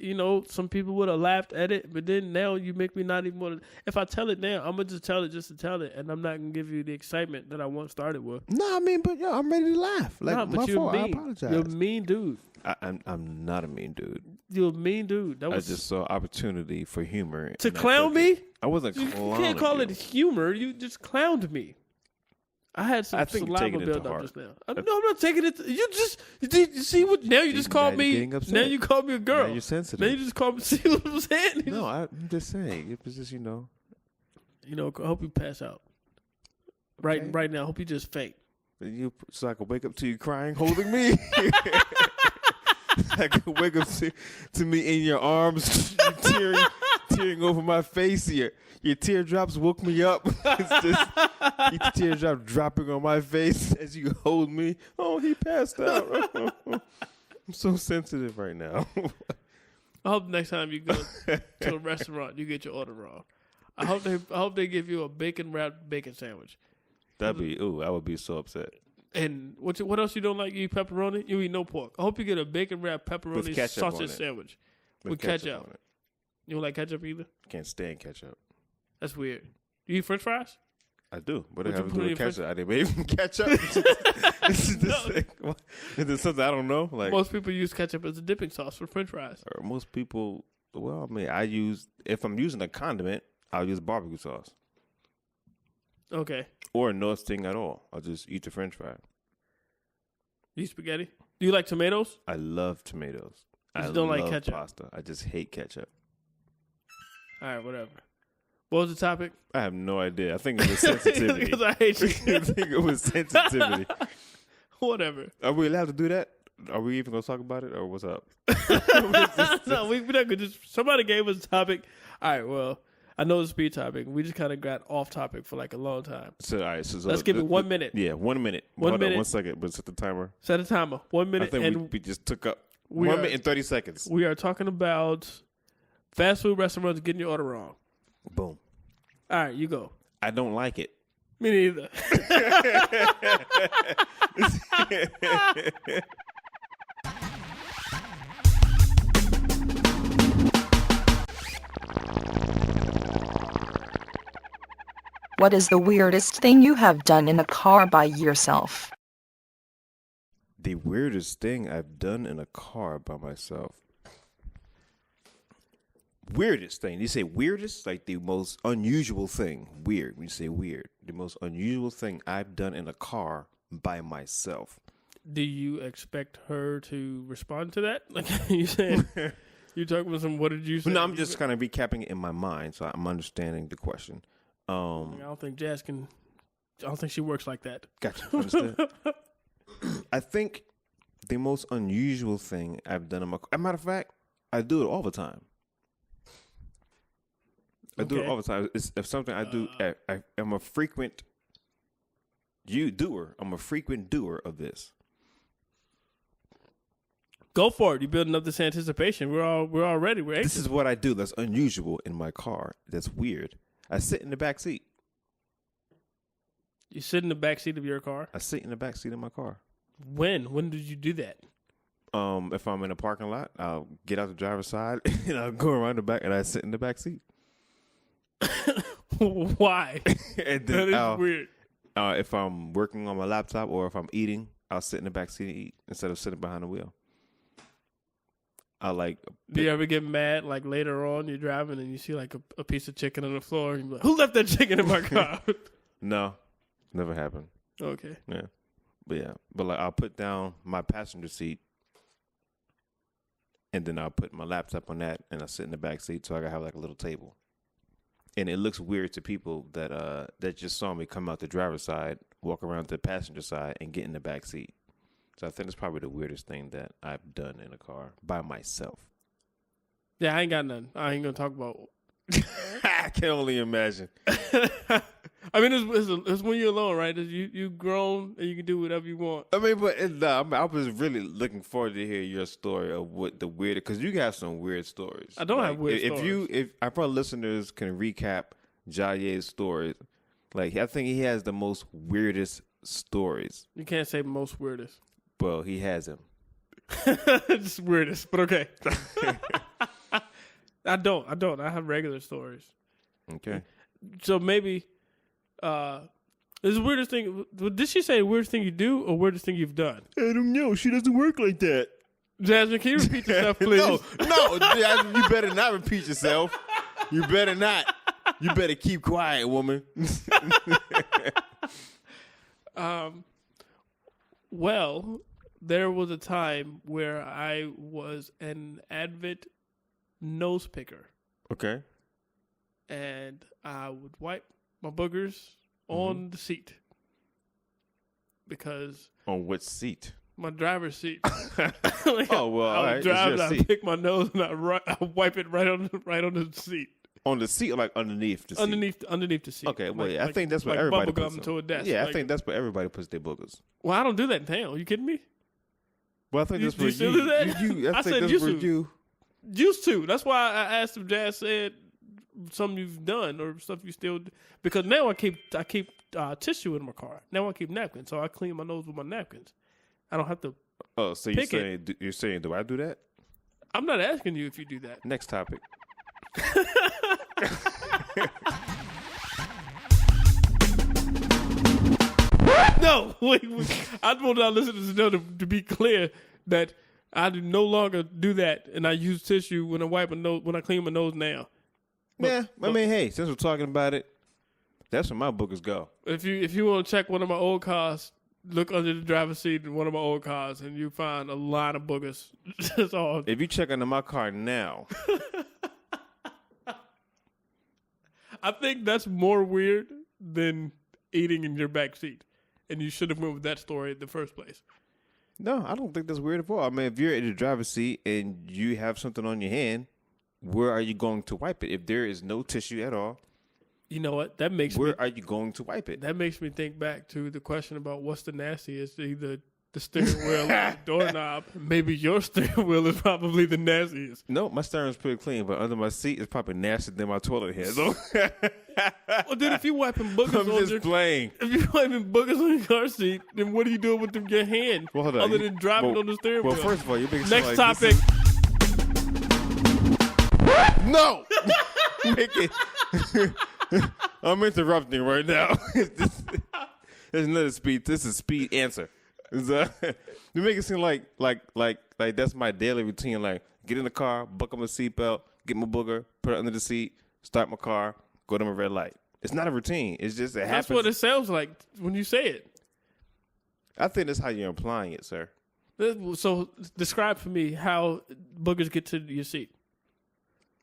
A: some people would have laughed at it. But then now you make me not even want to. If I tell it now, I'm gonna just tell it just to tell it, and I'm not gonna give you the excitement that I once started with.
B: No, I mean, but yo, I'm ready to laugh. Like
A: Nah, but
B: my
A: you're
B: fault. I
A: mean.
B: apologize.
A: You're a mean dude.
B: I'm not a mean dude.
A: You're a mean dude. That
B: I
A: was
B: just saw opportunity for humor.
A: to
B: and I
A: clown
B: took it.
A: me.
B: I wasn't
A: You
B: clowning
A: can't call
B: you.
A: it humor. You just clowned me. I had some
B: I think you're
A: saliva
B: taking it to
A: build up
B: heart.
A: just now. No, I'm not taking it. You see what? Now you just
B: Now
A: called
B: you're
A: me.
B: getting upset.
A: Now you called me a girl.
B: Now you're sensitive.
A: Now you just called me. See what I'm saying?
B: No, I'm just saying. It was just,
A: I hope you pass out.
B: Okay.
A: Right now. I hope you just faint.
B: So I could wake up to you crying, holding me. I could wake up to me in your arms, tearing over my face. Your teardrops woke me up. It's just your teardrop dropping on my face as you hold me. Oh, he passed out. I'm so sensitive right now.
A: I hope next time you go to a restaurant, you get your order wrong. I hope they give you a bacon wrapped bacon sandwich.
B: I would be so upset.
A: And what else you don't like? You eat pepperoni? You eat no pork. I hope you get a bacon wrapped
B: With
A: pepperoni
B: ketchup on
A: sausage
B: it.
A: sandwich
B: With
A: with ketchup.
B: on it.
A: You don't like ketchup either?
B: Can't stand ketchup.
A: That's weird. You eat French fries?
B: I do. What
A: What
B: I have
A: you
B: to do
A: put in
B: with
A: your
B: ketchup? I didn't even ketchup. This is is this something I don't know? Like
A: Most people use ketchup as a dipping sauce for French fries.
B: or most people. Well, I mean, if I'm using a condiment, I'll use barbecue sauce
A: Okay.
B: or no thing at all. I'll just eat the French fry.
A: You eat spaghetti? Do you like tomatoes?
B: I love tomatoes.
A: You
B: I
A: just don't like
B: love
A: ketchup.
B: pasta. I just hate ketchup.
A: All right, whatever. What was the topic?
B: I have no idea. I think it was sensitivity.
A: Because I hate you.
B: I think it was sensitivity.
A: Whatever.
B: Are we allowed to do that? Are we even going to talk about it, or what's up?
A: No, we're not gonna just. Somebody gave us a topic. All right, well, I know it's a speed topic. We just kind of got off topic for like a long time.
B: So, all right. So
A: Let's give it 1 minute.
B: Yeah, 1 minute.
A: One
B: Hold
A: minute.
B: On 1 second. But set the timer.
A: Set a timer. 1
B: I
A: minute.
B: think
A: And
B: we just took up
A: we
B: 1
A: are-
B: minute and 30 seconds.
A: we are talking about fast food restaurants getting your order wrong.
B: Boom.
A: All right, you go.
B: I don't like it.
A: Me neither.
E: What is the weirdest thing you have done in a car by yourself?
B: The weirdest thing I've done in a car by myself. Weirdest thing. You say weirdest? Like the most unusual thing. Weird. When you say weird. The most unusual thing I've done in a car by myself.
A: Do you expect her to respond to that? Like you saying, you talking about some. What did you say?
B: No, I'm just kind of recapping it in my mind, so I'm understanding the question.
A: I don't think Jazz can. I don't think she works like that.
B: Gotcha. Understood. I think the most unusual thing I've done in my car. As a matter of fact, I do it all the time. I do it all the time. It's something I do. I'm a frequent doer. I'm a frequent doer of this.
A: Go for it. You're building up this anticipation. We're all ready. We're
B: This
A: anxious.
B: is what I do that's unusual in my car. That's weird. I sit in the back seat.
A: You sit in the back seat of your car.
B: I sit in the back seat of my car.
A: When? When did you do that?
B: If I'm in a parking lot, I'll get out the driver's side and I'll go around the back and I sit in the back seat.
A: Why?
B: And
A: That
B: then
A: is weird.
B: if I'm working on my laptop or if I'm eating, I'll sit in the back seat and eat instead of sitting behind the wheel. I like.
A: Do you ever get mad, like later on, you're driving and you see like a piece of chicken on the floor and you're like, who left that chicken in my car?
B: No, never happened.
A: Okay.
B: Yeah, but like I'll put down my passenger seat, and then I'll put my laptop on that, and I'll sit in the back seat so I can have like a little table. And it looks weird to people that just saw me come out the driver's side, walk around to the passenger side, and get in the back seat. So I think it's probably the weirdest thing that I've done in a car by myself.
A: Yeah, I ain't got nothing. I ain't gonna talk about.
B: I can only imagine.
A: I mean, it's when you're alone, right? You grown and you can do whatever you want.
B: I mean, but I was really looking forward to hear your story of what the weird, because you got some weird stories.
A: I don't have weird stories.
B: If our listeners can recap Jaye's stories, like I think he has the most weirdest stories.
A: You can't say most weirdest.
B: Well, he has them.
A: Just weirdest, but okay. I don't. I have regular stories.
B: Okay.
A: So maybe, this is the weirdest thing. Did she say weirdest thing you do or weirdest thing you've done?
B: I don't know. She doesn't work like that.
A: Jasmine, can you repeat yourself, please?
B: No, Jasmine, you better not repeat yourself. You better not. You better keep quiet, woman.
A: Well, there was a time where I was an avid nose picker,
B: Okay.
A: and I would wipe my boogers on the seat because
B: On what seat?
A: my driver's seat.
B: Oh, well, all right.
A: I
B: It's
A: would drive
B: your
A: and I
B: seat.
A: pick my nose and I wipe it right on the seat.
B: On the seat or like underneath the seat?
A: Underneath the seat.
B: Okay, well,
A: Like-
B: yeah, I
A: like-
B: think that's what
A: like
B: everybody
A: bubble
B: puts
A: gum to a desk.
B: Yeah, I
A: Like-
B: think that's where everybody puts their boogers.
A: Well, I don't do that in town. Are you kidding me?
B: Well, I think
A: You-
B: that's
A: you
B: where
A: still
B: you.
A: do that?
B: You, I
A: I
B: think
A: said
B: that's
A: used
B: where
A: to.
B: you.
A: Used to. That's why I asked if Jazz said something you've done or stuff you still do. Because now I keep tissue in my car. Now I keep napkins, so I clean my nose with my napkins. I don't have to.
B: Oh, so
A: Pick it.
B: you're saying, do I do that?
A: I'm not asking you if you do that.
B: Next topic.
A: No, wait. I want our listeners to know to be clear that I do no longer do that, and I use tissue when I wipe my nose when I clean my nose now.
B: Yeah, I mean, hey, since we're talking about it, that's where my boogers go.
A: If you want to check one of my old cars, look under the driver's seat in one of my old cars, and you find a lot of boogers. That's all.
B: If you check under my car now,
A: I think that's more weird than eating in your back seat, and you should have went with that story in the first place.
B: No, I don't think that's weird at all. I mean, if you're in the driver's seat and you have something on your hand, where are you going to wipe it? If there is no tissue at all,
A: You know what? That makes
B: where are you going to wipe it?
A: That makes me think back to the question about what's the nastiest, either the steering wheel or the doorknob. Maybe your steering wheel is probably the nastiest.
B: No, my steering's pretty clean, but under my seat, it's probably nastier than my toilet head. So
A: Well, dude, if you wiping boogers
B: I'm
A: on
B: just
A: your,
B: playing.
A: if you wiping boogers on your car seat, then what are you doing with your hand
B: Well, hold on.
A: other than driving
B: Well-
A: on the steering
B: Well,
A: wheel?
B: first of all, you're making it
A: Next
B: sound like
A: topic.
B: No! Make it. I'm interrupting right now. There's another speed. This is speed answer. You make it seem like that's my daily routine. Like, get in the car, buckle my seatbelt, get my booger, put it under the seat, start my car, go to my red light. It's not a routine. It's just it
A: That's
B: happens.
A: what it sounds like when you say it.
B: I think that's how you're implying it, sir.
A: So describe for me how boogers get to your seat.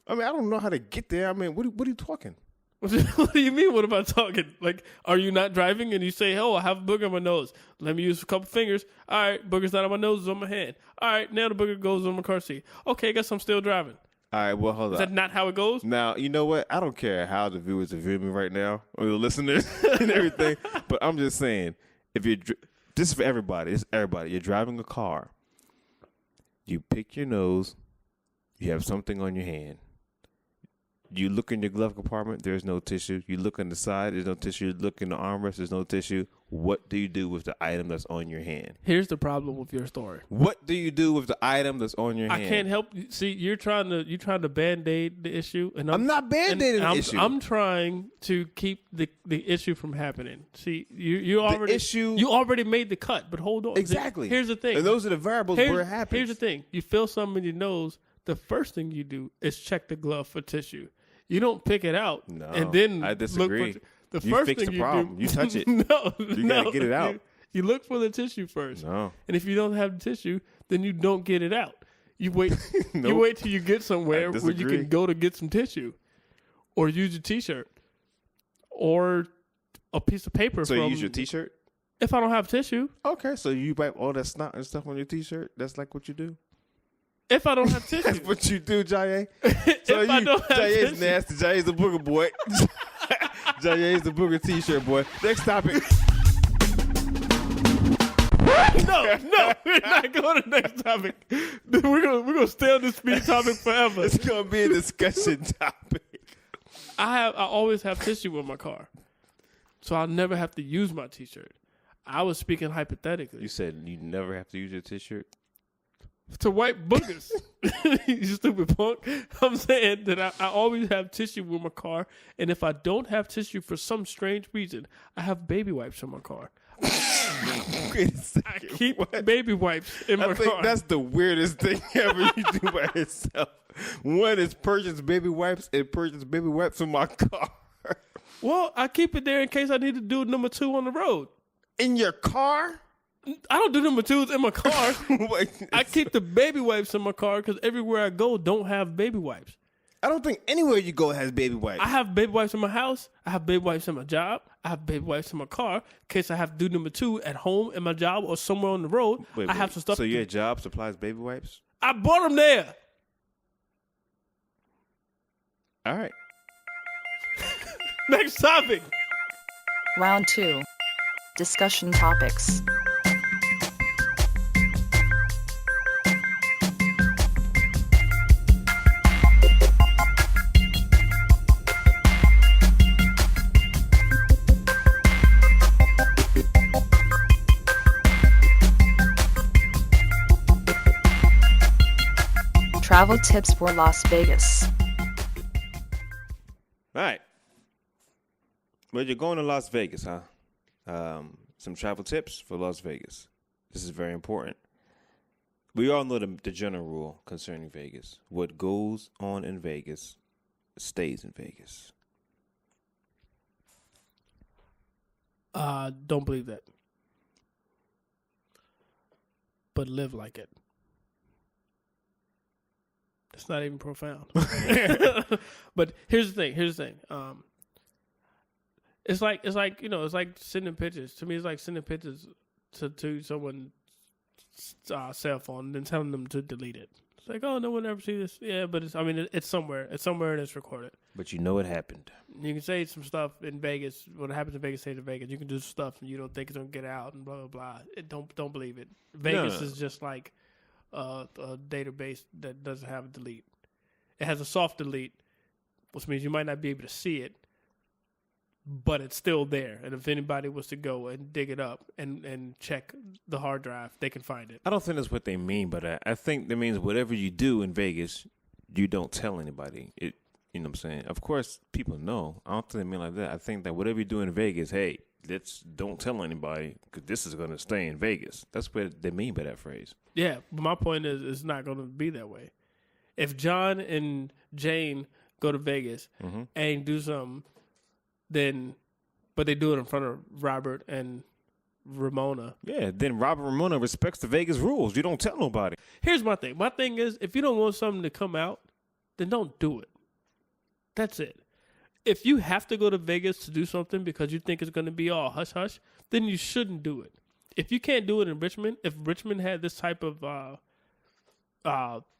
B: I mean, I don't know how to get there. I mean, what are you talking?
A: What do you mean? What am I talking? Like, are you not driving and you say, "Oh, I have a booger on my nose. Let me use a couple fingers." All right, booger's not on my nose, it's on my hand. All right, now the booger goes on my car seat. Okay, I guess I'm still driving.
B: All right, well, hold
A: Is
B: on.
A: that not how it goes?
B: Now, you know what? I don't care how the viewers are viewing me right now, or the listeners and everything, but I'm just saying, if you're, this is for everybody. This is everybody. You're driving a car. You pick your nose. You have something on your hand. You look in your glove compartment, there's no tissue. You look on the side, there's no tissue. You look in the armrest, there's no tissue. What do you do with the item that's on your hand?
A: Here's the problem with your story.
B: What do you do with the item that's on your hand?
A: I can't help. See, you're trying to band-aid the issue, and
B: I'm not band-aiding the issue.
A: I'm trying to keep the issue from happening. See, you already
B: issue-
A: you already made the cut, but hold on.
B: Exactly.
A: Here's the thing.
B: And those are the variables where it happens.
A: Here's the thing. You feel something in your nose. The first thing you do is check the glove for tissue. You don't pick it out
B: No,
A: and then
B: I disagree.
A: Look for the
B: You
A: first
B: fix
A: thing
B: the
A: you
B: problem.
A: do.
B: You touch it.
A: No,
B: You gotta get it out.
A: You look for the tissue first.
B: No.
A: And if you don't have the tissue, then you don't get it out. You wait. You
B: Nope.
A: wait till you get somewhere
B: I
A: where you
B: disagree.
A: can go to get some tissue, or use a T-shirt, or a piece of paper.
B: So
A: from,
B: you use your T-shirt?
A: If I don't have tissue,
B: Okay, so you wipe all that snot and stuff on your T-shirt? That's like what you do?
A: if I don't have tissue,
B: That's what you do, Jaye?
A: if
B: So
A: I
B: you,
A: don't have
B: Jaye's
A: tissue,
B: nasty. Jaye's the booger boy. Jaye's the booger T-shirt boy. Next topic.
A: no, we're not going to the next topic. We're gonna stay on this speed topic forever.
B: It's going to be a discussion topic.
A: I always have tissue in my car, so I'll never have to use my T-shirt. I was speaking hypothetically.
B: You said you never have to use your T-shirt?
A: To wipe boogers. You stupid punk. I'm saying that I always have tissue in my car, and if I don't have tissue for some strange reason, I have baby wipes in my car.
B: Wait a second.
A: I keep
B: What?
A: baby wipes in my
B: I think
A: car.
B: that's the weirdest thing ever you do by yourself. One is purchase baby wipes and purchase baby wipes in my car.
A: Well, I keep it there in case I need to do number 2 on the road.
B: In your car?
A: I don't do number 2s in my car.
B: Wait,
A: I keep the baby wipes in my car because everywhere I go don't have baby wipes.
B: I don't think anywhere you go has baby wipes.
A: I have baby wipes in my house. I have baby wipes in my job. I have baby wipes in my car in case I have to do number 2 at home, in my job, or somewhere on the road. I have some stuff.
B: So your job supplies baby wipes?
A: I bought them there.
B: All right.
A: Next topic.
E: Round 2. Discussion topics. Travel tips for Las Vegas.
B: All right. Well, you're going to Las Vegas, huh? Some travel tips for Las Vegas. This is very important. We all know the general rule concerning Vegas. What goes on in Vegas stays in Vegas.
A: Don't believe that. But live like it. It's not even profound. But here's the thing. It's like it's like sending pictures. To me, it's like sending pictures to someone's cell phone and then telling them to delete it. It's like, oh, no one ever see this. Yeah, but it's somewhere. It's somewhere and it's recorded.
B: But you know it happened.
A: You can say some stuff in Vegas. What happens in Vegas, stays in Vegas. You can do stuff and you don't think it's gonna get out and blah blah blah. Don't believe it. Vegas is just like a database that doesn't have a delete. It has a soft delete, which means you might not be able to see it, but it's still there. And if anybody was to go and dig it up and check the hard drive, they can find it.
B: I don't think that's what they mean, but I think that means whatever you do in Vegas, you don't tell anybody. You know what I'm saying? Of course, people know. I don't think they mean like that. I think that whatever you do in Vegas, hey, don't tell anybody because this is going to stay in Vegas. That's what they mean by that phrase. Yeah,
A: but my point is it's not going to be that way. If John and Jane go to Vegas and do something, but they do it in front of Robert and Ramona.
B: Yeah, then Robert Ramona respects the Vegas rules. You don't tell nobody.
A: Here's my thing. My thing is, if you don't want something to come out, then don't do it. That's it. If you have to go to Vegas to do something because you think it's going to be all hush-hush, then you shouldn't do it. If you can't do it in Richmond, if Richmond had this type of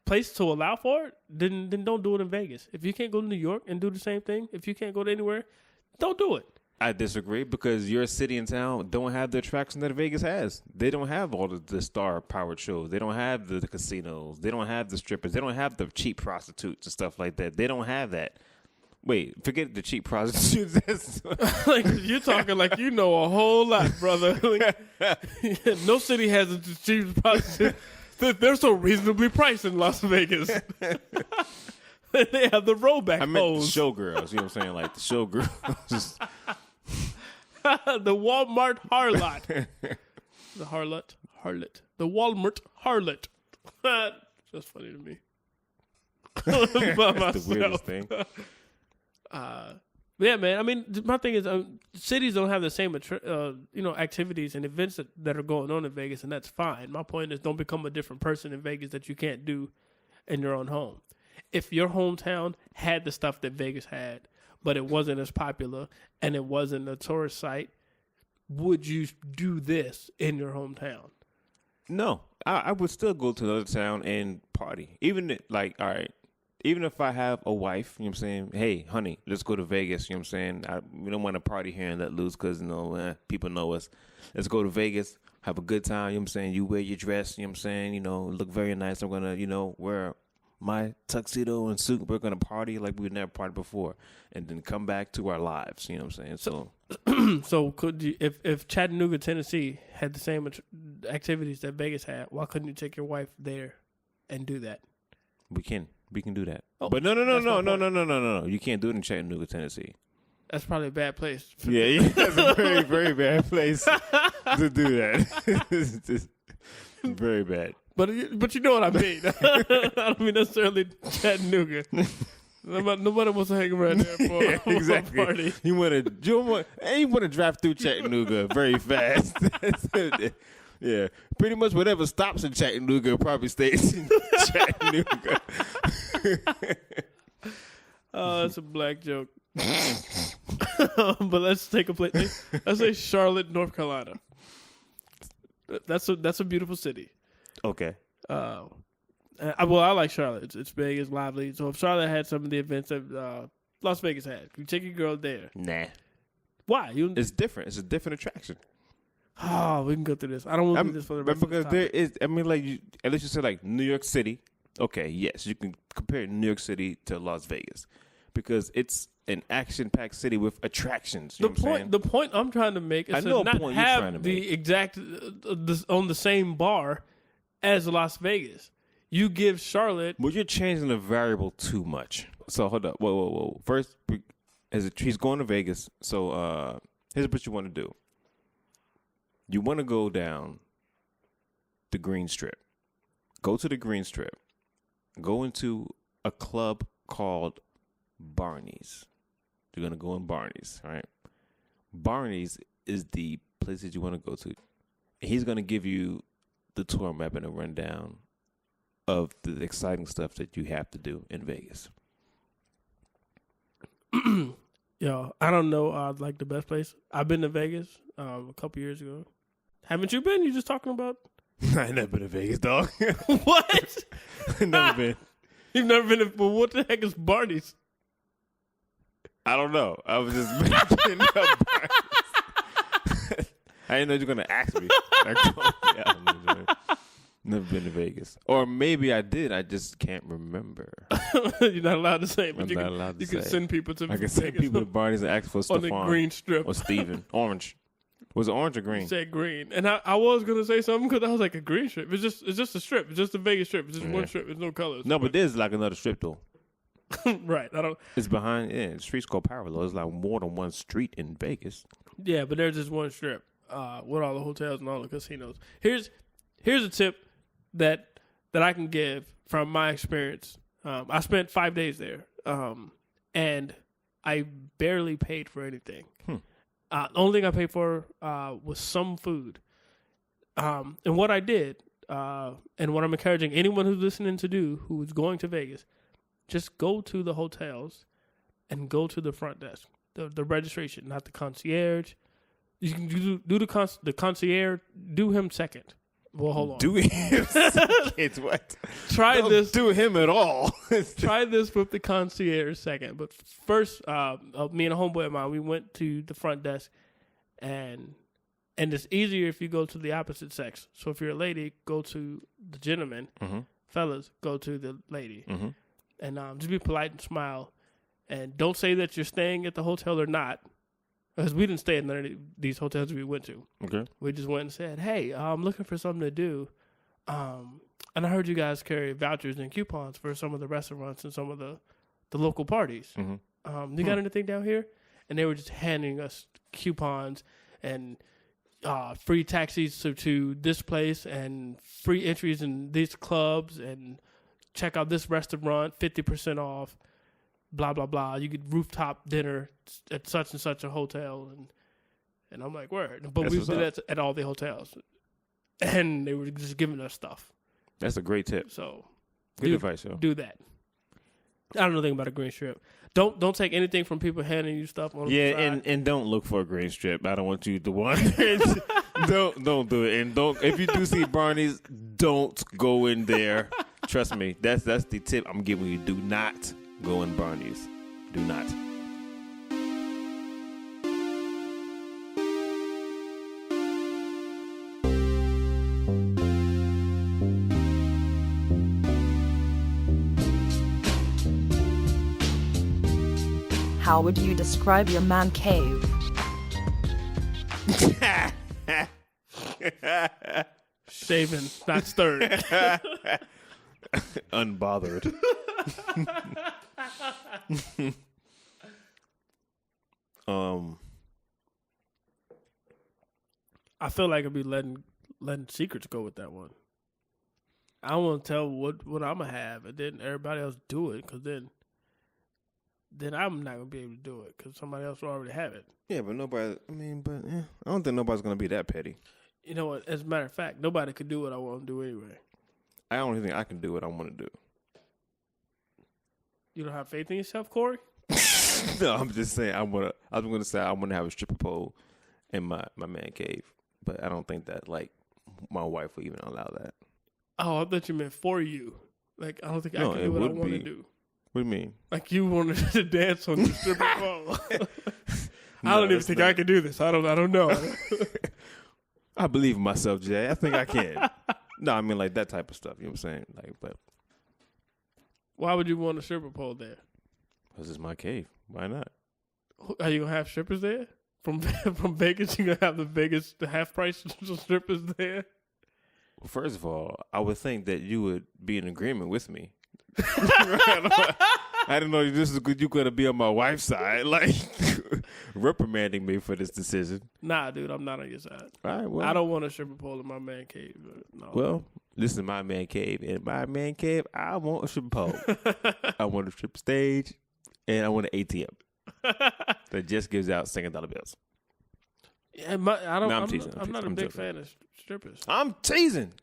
A: place to allow for it, then don't do it in Vegas. If you can't go to New York and do the same thing, if you can't go to anywhere, don't do it.
B: I disagree because your city and town don't have the attraction that Vegas has. They don't have all the star-powered shows. They don't have the casinos. They don't have the strippers. They don't have the cheap prostitutes and stuff like that. They don't have that. Wait, forget the cheap prostitutes.
A: Like you're talking like you know a whole lot, brother. No city has the cheap prostitutes. They're so reasonably priced in Las Vegas. They have the rollback.
B: I meant
A: hoes.
B: the showgirls. You know what I'm saying? Like the showgirls.
A: The Walmart harlot. The harlot. The Walmart harlot. That's funny to me.
B: That's the weirdest thing.
A: Yeah, man. I mean, my thing is, cities don't have the same, activities and events that are going on in Vegas, and that's fine. My point is, don't become a different person in Vegas that you can't do in your own home. If your hometown had the stuff that Vegas had, but it wasn't as popular and it wasn't a tourist site, would you do this in your hometown?
B: No, I would still go to another town and party. Even if I have a wife, you know what I'm saying? Hey, honey, let's go to Vegas, you know what I'm saying? We don't want to party here and let loose because, people know us. Let's go to Vegas, have a good time, you know what I'm saying? You wear your dress, you know what I'm saying? Look very nice. I'm going to, wear my tuxedo and suit. We're going to party like we've never partied before and then come back to our lives, you know what I'm saying?
A: So could you, if Chattanooga, Tennessee had the same activities that Vegas had, why couldn't you take your wife there and do that?
B: We can do that.
A: Oh,
B: but no. You can't do it in Chattanooga, Tennessee.
A: That's probably a bad place.
B: Yeah, that's a very, very bad place to do that. It's just very bad.
A: But you know what I mean. I don't mean necessarily Chattanooga. Nobody wants to hang around there for
B: exactly.
A: a party.
B: You want to drive through Chattanooga very fast. Yeah, pretty much whatever stops in Chattanooga probably stays in Chattanooga.
A: Oh, that's a black joke. But let's take a play. Let's say Charlotte, North Carolina. That's a beautiful city.
B: Okay.
A: I like Charlotte. It's big, it's lively. So if Charlotte had some of the events that Las Vegas had, you take your girl there.
B: Nah.
A: Why?
B: It's different. It's a different attraction.
A: Oh, we can go through this. I don't want to do this for the rest of the time.
B: There is, at least you say like New York City. Okay, yes, you can compare New York City to Las Vegas because it's an action-packed city with attractions. You know what I'm saying?
A: The point I'm trying to make is to not have the exact on the same bar as Las Vegas. You give Charlotte.
B: Well, you're changing the variable too much. So hold up, whoa. First, he's going to Vegas. So here's what you want to do. You want to go down the Green Strip. Go to the Green Strip. Go into a club called Barney's. You're going to go in Barney's, right? Barney's is the place that you want to go to. He's going to give you the tour map and a rundown of the exciting stuff that you have to do in Vegas.
A: Yo, I don't know. Like the best place. I've been to Vegas a couple years ago. Haven't you been? You just talking about?
B: I ain't never been to Vegas, dog.
A: What?
B: Never been.
A: You've never been to? Well, what the heck is Barney's?
B: I don't know. I was just making up. I didn't know you were gonna ask me. Yeah, I don't know, never been to Vegas, or maybe I did. I just can't remember.
A: You're not allowed to say, but
B: I'm
A: you
B: not
A: can.
B: allowed to
A: You can
B: say.
A: send people to.
B: I can send
A: Vegas
B: people to Barney's and ask for
A: on the
B: Stefan
A: green strip.
B: or Steven. Orange. Was it orange or green?
A: You said green, and I was gonna say something because I was like a green strip. It's just a strip. It's just a Vegas strip. It's just one strip. There's no colors.
B: No, but there's like another strip though.
A: Right. I don't.
B: It's behind. Yeah, the street's called Parallel. There's like more than one street in Vegas.
A: Yeah, but there's just one strip with all the hotels and all the casinos. Here's a tip that I can give from my experience. I spent 5 days there, and I barely paid for anything. The only thing I paid for was some food. And what I did, and what I'm encouraging anyone who's listening to do, who is going to Vegas, just go to the hotels and go to the front desk, the registration, not the concierge. You can do the concierge. Do him second. Well, hold on.
B: Do him. It's what?
A: Try
B: Don't
A: this.
B: do him at all.
A: Try this with the concierge second. But first, me and a homeboy of mine, we went to the front desk, and it's easier if you go to the opposite sex. So if you're a lady, go to the gentleman.
B: Mm-hmm.
A: Fellas, go to the lady.
B: Mm-hmm.
A: And just be polite and smile. And don't say that you're staying at the hotel or not. Because we didn't stay in none of these hotels we went to.
B: Okay.
A: We just went and said, hey, I'm looking for something to do. And I heard you guys carry vouchers and coupons for some of the restaurants and some of the local parties.
B: Mm-hmm.
A: You got anything down here? And they were just handing us coupons and free taxis to this place and free entries in these clubs and check out this restaurant, 50% off, blah, blah, blah. You get rooftop dinner at such and such a hotel. And I'm like, word. But
B: That's
A: we
B: what's
A: did
B: up.
A: that at all the hotels. And they were just giving us stuff.
B: That's a great tip.
A: So
B: Good advice, yo.
A: do that. I don't know anything about a green strip. Don't take anything from people handing you stuff on the side.
B: and don't look for a green strip. I don't want you to wander. don't do it. And don't if you do see Barney's, don't go in there. Trust me, that's the tip I'm giving you. Do not go in Barney's. Do not.
E: How would you describe your man cave?
A: Shaven, not stirred.
B: Unbothered.
A: I feel like I'd be letting secrets go with that one. I don't want to tell what I'm gonna have, and then everybody else do it, because then I'm not gonna be able to do it because somebody else will already have it.
B: Yeah, but nobody. I mean, but I don't think nobody's gonna be that petty.
A: You know what? As a matter of fact, nobody could do what I want to do anyway.
B: I don't think I can do what I want to do.
A: You don't have faith in yourself, Corey?
B: No, I'm just saying. I was gonna say I want to have a stripper pole in my man cave, but I don't think that like my wife will even allow that.
A: Oh, I thought you meant for you. Like I don't think
B: No,
A: I can
B: it
A: do what I
B: would
A: want to
B: be.
A: do.
B: What do you mean?
A: Like you wanted to dance on the stripper pole. I don't even
B: that's
A: think
B: not-
A: I can do this. I don't know.
B: I believe in myself, Jay. I think I can. No, I mean like that type of stuff. You know what I'm saying? Like, but
A: Why would you want a stripper pole there?
B: this is my cave. Why not?
A: Are you gonna have strippers there from Vegas? You gonna have the half price strippers there?
B: Well, first of all, I would think that you would be in agreement with me. I didn't know you gonna be on my wife's side, like reprimanding me for this decision.
A: Nah, dude, I'm not on your side.
B: All right, well,
A: I don't want a stripper pole in my man cave. No.
B: Well, this is my man cave. In my man cave, I want a stripper pole. I want a strip stage, and I want an ATM that just gives out $2 bills.
A: Yeah, I'm
B: teasing.
A: not a
B: I'm
A: big
B: joking.
A: fan of strippers.
B: I'm teasing.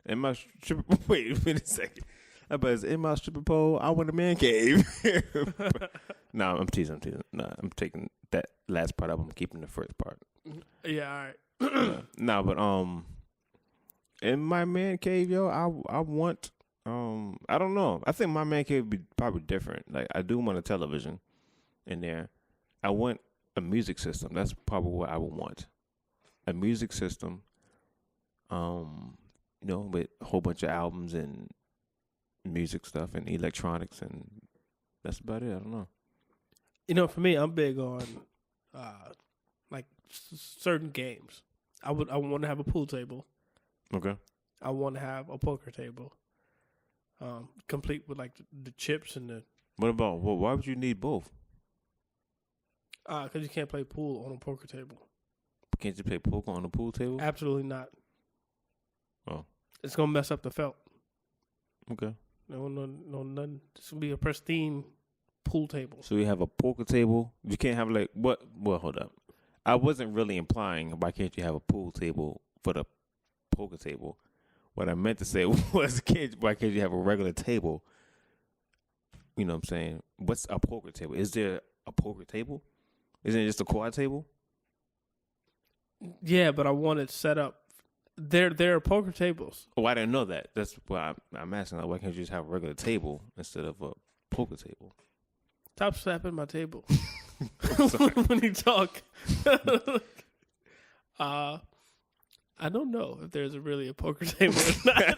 B: And my stripper. Wait a second. I bet it's in my stripper pole. I want a man cave. No, I'm teasing. No, I'm taking that last part up. I'm keeping the first part.
A: Yeah, all right.
B: No, but in my man cave, yo, I want I don't know. I think my man cave would be probably different. Like I do want a television in there. I want a music system. That's probably what I would want. A music system. You know, with a whole bunch of albums and music stuff and electronics, and that's about it. I don't know.
A: You know, for me, I'm big on like certain games. I want to have a pool table.
B: Okay.
A: I want to have a poker table, complete with like the chips and the.
B: What about? Well, why would you need both?
A: Because you can't play pool on a poker table.
B: Can't you play poker on the pool table?
A: Absolutely not.
B: Oh.
A: It's gonna mess up the felt.
B: Okay.
A: No, nothing. This will be a pristine pool table.
B: So you have a poker table. You can't have like what? Well, hold up. I wasn't really implying why can't you have a pool table for the poker table. What I meant to say was why can't you have a regular table? You know what I'm saying? What's a poker table? Is there a poker table? Isn't it just a quad table?
A: Yeah, but I want it set up. There are poker tables.
B: Oh, I didn't know that. That's why I'm asking. Like, why can't you just have a regular table instead of a poker table?
A: Stop slapping my table when you talk. I don't know if there's really a poker table or not.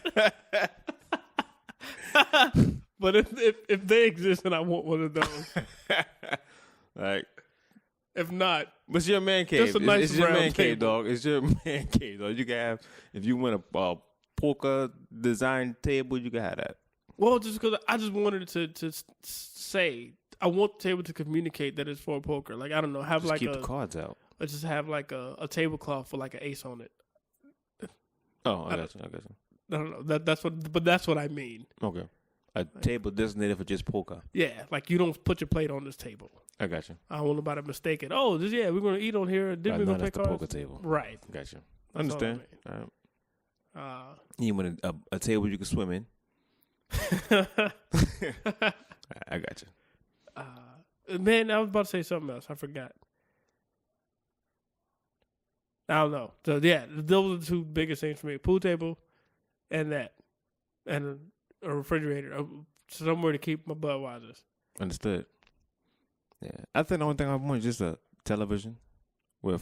A: But if they exist, then I want one of those.
B: Like,
A: if not,
B: what's your man cave?
A: Just a nice
B: it's your
A: round
B: man cave,
A: table.
B: dog. It's your man cave, dog. You can have if you want a poker design table, you can have that.
A: well, just because I just wanted to say I want the table to communicate that it's for poker. Like I don't know, have
B: Just
A: like
B: keep the cards out.
A: or just have like a tablecloth with like an ace on it.
B: Oh, I got you.
A: I don't know. That's what I mean.
B: Okay. A table designated for just poker.
A: Yeah, like you don't put your plate on this table.
B: I got you.
A: I don't want nobody mistaken. Oh, we're gonna eat on here. Then we're
B: No,
A: gonna play
B: that's the
A: cards.
B: poker table.
A: Right.
B: Got you.
A: That's
B: Understand.
A: all
B: All right.
A: I mean.
B: You want a table you can swim in. I got you.
A: Man, I was about to say something else. I forgot. I don't know. So yeah, those are the two biggest things for me: pool table, and that, and a refrigerator, somewhere to keep my Budweisers.
B: Understood. Yeah, I think the only thing I want is just a television with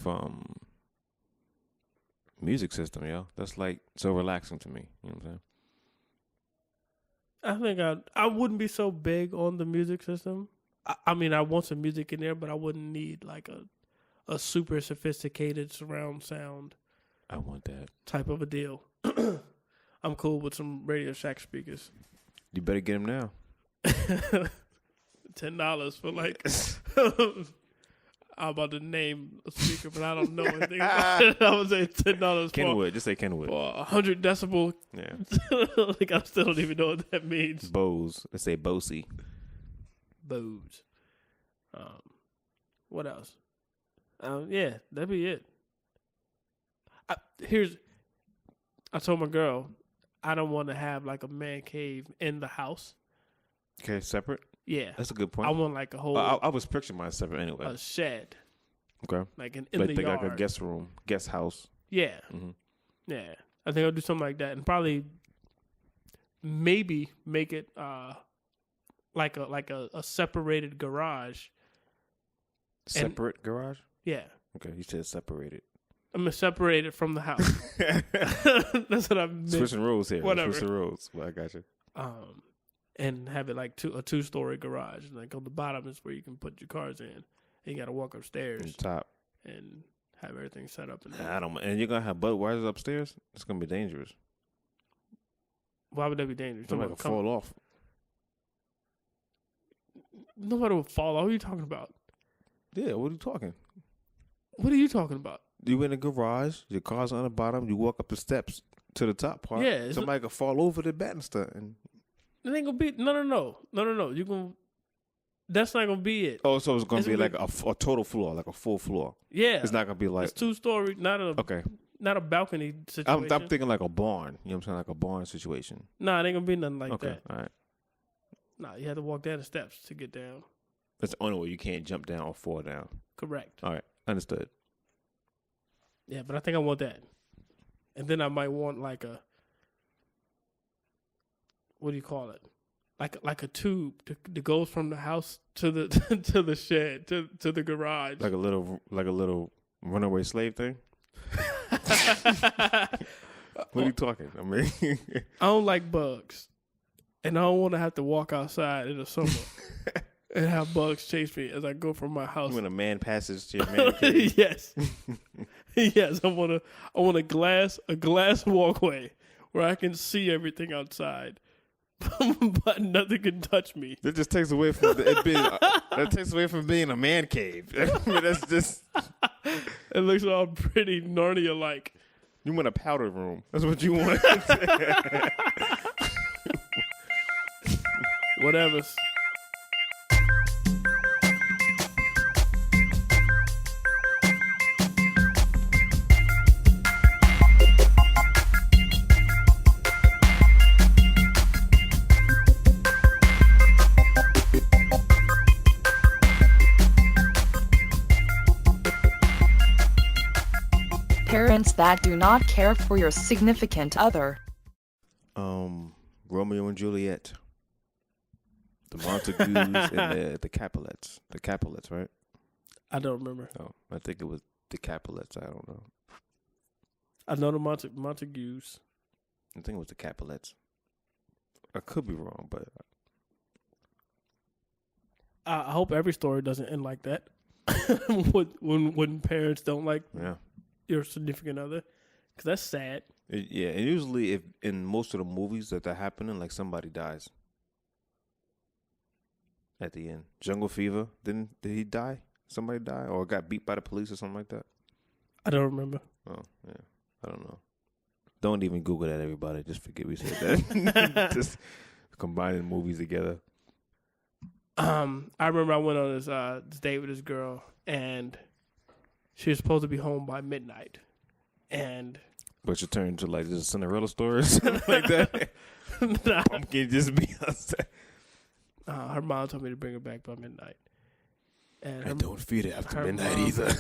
B: music system, yo. That's like so relaxing to me. You know what I'm saying?
A: I think I wouldn't be so big on the music system. I mean, I want some music in there, but I wouldn't need like a super sophisticated surround sound.
B: I want that.
A: Type of a deal. I'm cool with some Radio Shack speakers.
B: You better get them now.
A: $10 for like. I'm about to name a speaker, but I don't know anything about it. I would say $10
B: Kenwood. Just say Kenwood.
A: for 100 decibel.
B: Yeah.
A: Like I still don't even know what that means.
B: Bose. Let's say Bosey.
A: Bose. What else? Yeah, that'd be it. I told my girl I don't want to have like a man cave in the house.
B: Okay, separate.
A: Yeah,
B: That's a good point.
A: I want like a whole
B: I was picturing mine separate anyway.
A: a shed,
B: Okay.
A: like in
B: Like
A: the
B: think
A: yard.
B: like a guest room, guest house.
A: Yeah,
B: Mhm.
A: yeah. I think I'll do something like that, and probably maybe make it like a separated garage.
B: Separate garage.
A: Yeah,
B: Okay, you said separated.
A: I'm gonna separate it from the house. That's what I meant.
B: Switching rules here.
A: Whatever.
B: Switching rules. Well, I got you.
A: And have it like a 2-story garage. Like on the bottom is where you can put your cars in. And you got to walk upstairs
B: On top.
A: and have everything set up.
B: I don't. And you're gonna have Budweisers upstairs. It's gonna be dangerous.
A: Why would that be dangerous?
B: Somebody could fall off.
A: Nobody will fall off. What are you talking about?
B: Yeah. What are you talking?
A: What are you talking about?
B: You in the garage. Your car's on the bottom. You walk up the steps to the top part.
A: Yeah,
B: Somebody could fall over the banister and.
A: It ain't gonna be no. You gonna. That's not gonna be it.
B: Oh, so it's gonna
A: It's
B: be
A: gonna
B: like a total floor, like a full floor.
A: Yeah,
B: It's not gonna be like.
A: It's 2-story,
B: Okay.
A: not a balcony situation.
B: I'm thinking like a barn. You know what I'm saying? Like a barn situation.
A: Nah, it ain't gonna be nothing like
B: Okay.
A: that.
B: All right.
A: Nah, you had to walk down the steps to get down.
B: That's the only way. You can't jump down or fall down.
A: Correct.
B: All right, understood.
A: Yeah, but I think I want that. And then I might want like a, what do you call it? Like a tube that goes from the house to the to the shed to the garage.
B: Like a little runaway slave thing. What are you talking? I mean,
A: I don't like bugs, and I don't want to have to walk outside in the summer and have bugs chase me as I go from my house.
B: you want a man passage to your man cave?
A: Yes, yes. I want a glass walkway where I can see everything outside, but nothing can touch me.
B: That just takes away from it being. That takes away from being a man cave. I mean, that's just.
A: It looks all pretty Narnia-like.
B: You want a powder room. That's what you want.
A: Whatever.
E: Parents that do not care for your significant other.
B: Romeo and Juliet. The Montagues and the Capulets. The Capulets, right?
A: I don't remember.
B: Oh, I think it was the Capulets. I don't know.
A: I know the Montagues.
B: I think it was the Capulets. I could be wrong, but
A: I hope every story doesn't end like that. when parents don't like
B: yeah.
A: your significant other, because that's sad.
B: Yeah, and usually if in most of the movies that happening, like somebody dies at the end. Jungle Fever, did he die? Somebody die or got beat by the police or something like that?
A: I don't remember.
B: Oh, yeah. I don't know. Don't even Google that, everybody. Just forget we said that. Just combining movies together.
A: I remember I went on this date with this girl, and she was supposed to be home by midnight. And
B: but you turned to like this Cinderella story or something like that.
A: nah,
B: Pumpkin just be outside.
A: her mom told me to bring her back by midnight. And
B: don't feed it after midnight
A: mom,
B: either.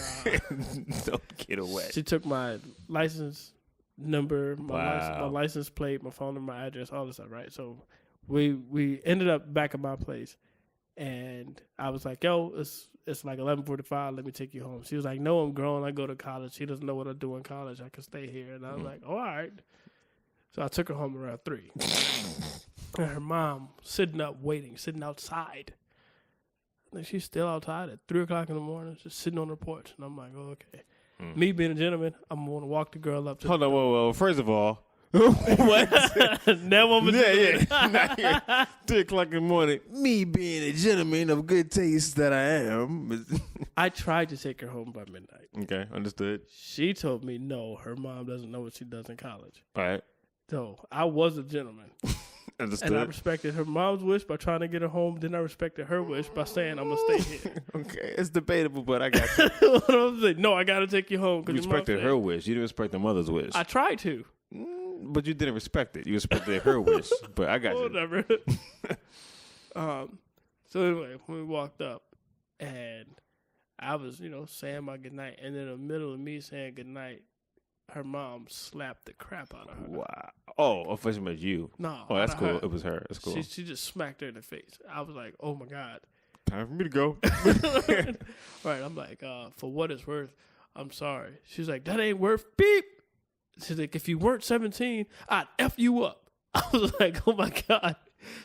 B: Don't get away.
A: She took my license number, my
B: Wow.
A: license plate, my phone number, my address, all this stuff, right? So we ended up back at my place, and I was like, yo, it's like 11:45, let me take you home. She was like, no, I'm grown, I go to college. She doesn't know what I do in college. I can stay here. And I was like, oh, all right. So I took her home around 3. And her mom sitting outside. And she's still outside at 3 o'clock in the morning, just sitting on the porch. And I'm like, oh, okay. Me being a gentleman, I'm going to walk the girl up to
B: Hold on, whoa. First of all,
A: what? Now I'm a gentleman.
B: yeah. 3 o'clock in the morning. Me being a gentleman of good taste that I am.
A: I tried to take her home by midnight.
B: Okay, understood.
A: She told me no, her mom doesn't know what she does in college.
B: All right,
A: So I was a gentleman.
B: understood.
A: And I respected her mom's wish by trying to get her home. Then I respected her wish by saying I'm going to stay here.
B: Okay, it's debatable, but I got you.
A: What I'm saying, no, I got to take you home.
B: You respected her wish. You didn't respect the mother's wish.
A: I tried to.
B: But you didn't respect it. You respected her wish. But I got you.
A: Whatever. So anyway, when we walked up, and I was, saying my goodnight, and in the middle of me saying goodnight, her mom slapped the crap out of her.
B: Wow. Oh, I thought you meant you.
A: No.
B: Oh, that's
A: not
B: cool.
A: her.
B: It was her. That's cool.
A: She just smacked her in the face. I was like, oh my God.
B: Time for me to go.
A: Right. I'm like, for what it's worth, I'm sorry. She's like, that ain't worth beep. She's like, if you weren't 17, I'd F you up. I was like, oh my God.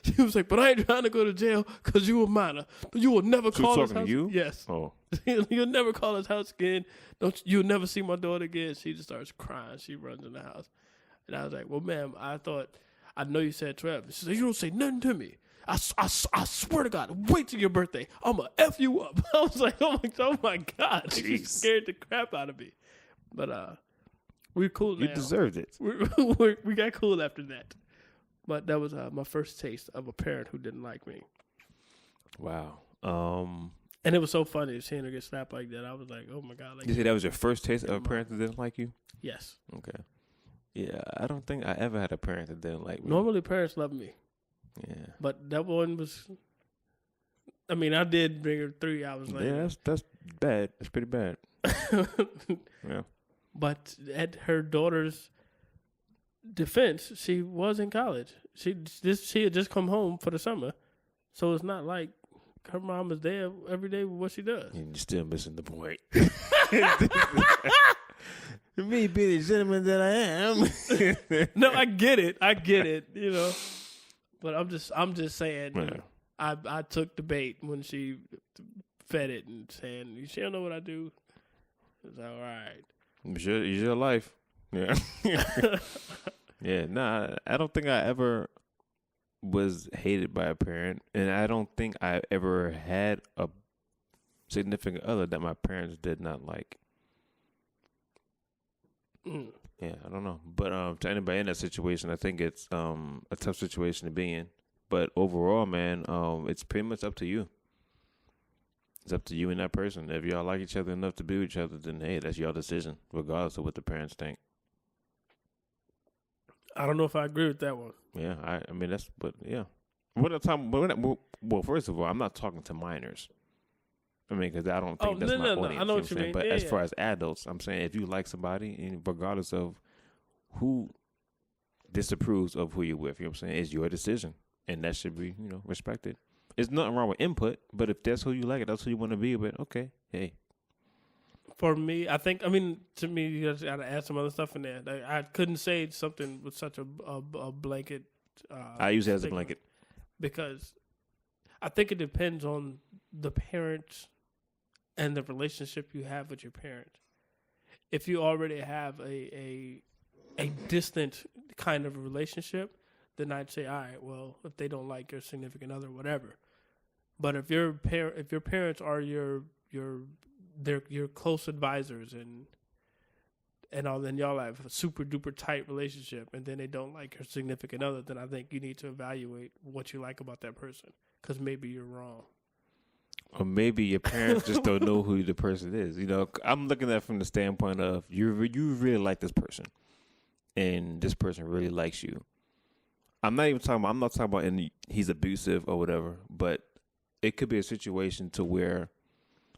A: She was like, but I ain't trying to go to jail because you a minor. You will never
B: She
A: call
B: was
A: us
B: talking
A: house.
B: to you?
A: Yes.
B: Oh.
A: You'll never call us house again. You'll never see my daughter again. She just starts crying. She runs in the house. And I was like, well, ma'am, I know you said 12. She said, you don't say nothing to me. I swear to God, wait till your birthday. I'm going to F you up. I was like, oh my God. She scared the crap out of me. But we're cool now.
B: You deserved it.
A: We got cool after that. But that was my first taste of a parent who didn't like me.
B: Wow.
A: And it was so funny seeing her get slapped like that. I was like, oh my God. Like,
B: You say that was your first taste of a parent that didn't like you?
A: yes.
B: Okay. Yeah, I don't think I ever had a parent that didn't like me.
A: Normally parents love me.
B: Yeah.
A: But that one was. I mean, I did bring her 3 hours later.
B: Yeah, that's bad. That's pretty bad. Yeah.
A: But at her daughter's defense, she was in college. She had just come home for the summer, so it's not like her mom is there every day with what she does.
B: And you're still missing the point. Me being the gentleman that I am.
A: No, I get it. You know, but I'm just saying.
B: Yeah.
A: I took the bait when she fed it and saying, "She don't know what I do." It's all right.
B: It's your life. Yeah. Yeah. Nah, I don't think I ever was hated by a parent, and I don't think I ever had a significant other that my parents did not like. Yeah, I don't know. But to anybody in that situation, I think it's a tough situation to be in. But overall, man, it's pretty much up to you. It's up to you and that person. If y'all like each other enough to be with each other, then hey, that's your decision, regardless of what the parents think.
A: I don't know if I agree with that one.
B: Yeah, I mean that's, but yeah. What I'm talking, well, first of all, I'm not talking to minors. I mean, because I don't think that's my audience.
A: I know what you
B: saying?
A: mean.
B: But
A: Yeah,
B: as
A: yeah.
B: far as adults, I'm saying if you like somebody, and regardless of who disapproves of who you're with, you know what I'm saying, it's your decision, and that should be, respected. There's nothing wrong with input, but if that's who you like, that's who you want to be with, okay, hey.
A: For me, to me, you got to add some other stuff in there. Like, I couldn't say something with such a blanket.
B: I use it as a
A: stigma,
B: blanket.
A: because I think it depends on the parents and the relationship you have with your parents. If you already have a distant kind of a relationship, then I'd say, all right, well, if they don't like your significant other, whatever. But if your parents are they're your close advisors and all, then y'all have a super duper tight relationship, and then they don't like your significant other, then I think you need to evaluate what you like about that person, because maybe you're wrong.
B: Or maybe your parents just don't know who the person is. I'm looking at it from the standpoint of you really like this person, and this person really likes you. I'm not talking about he's abusive or whatever, but it could be a situation to where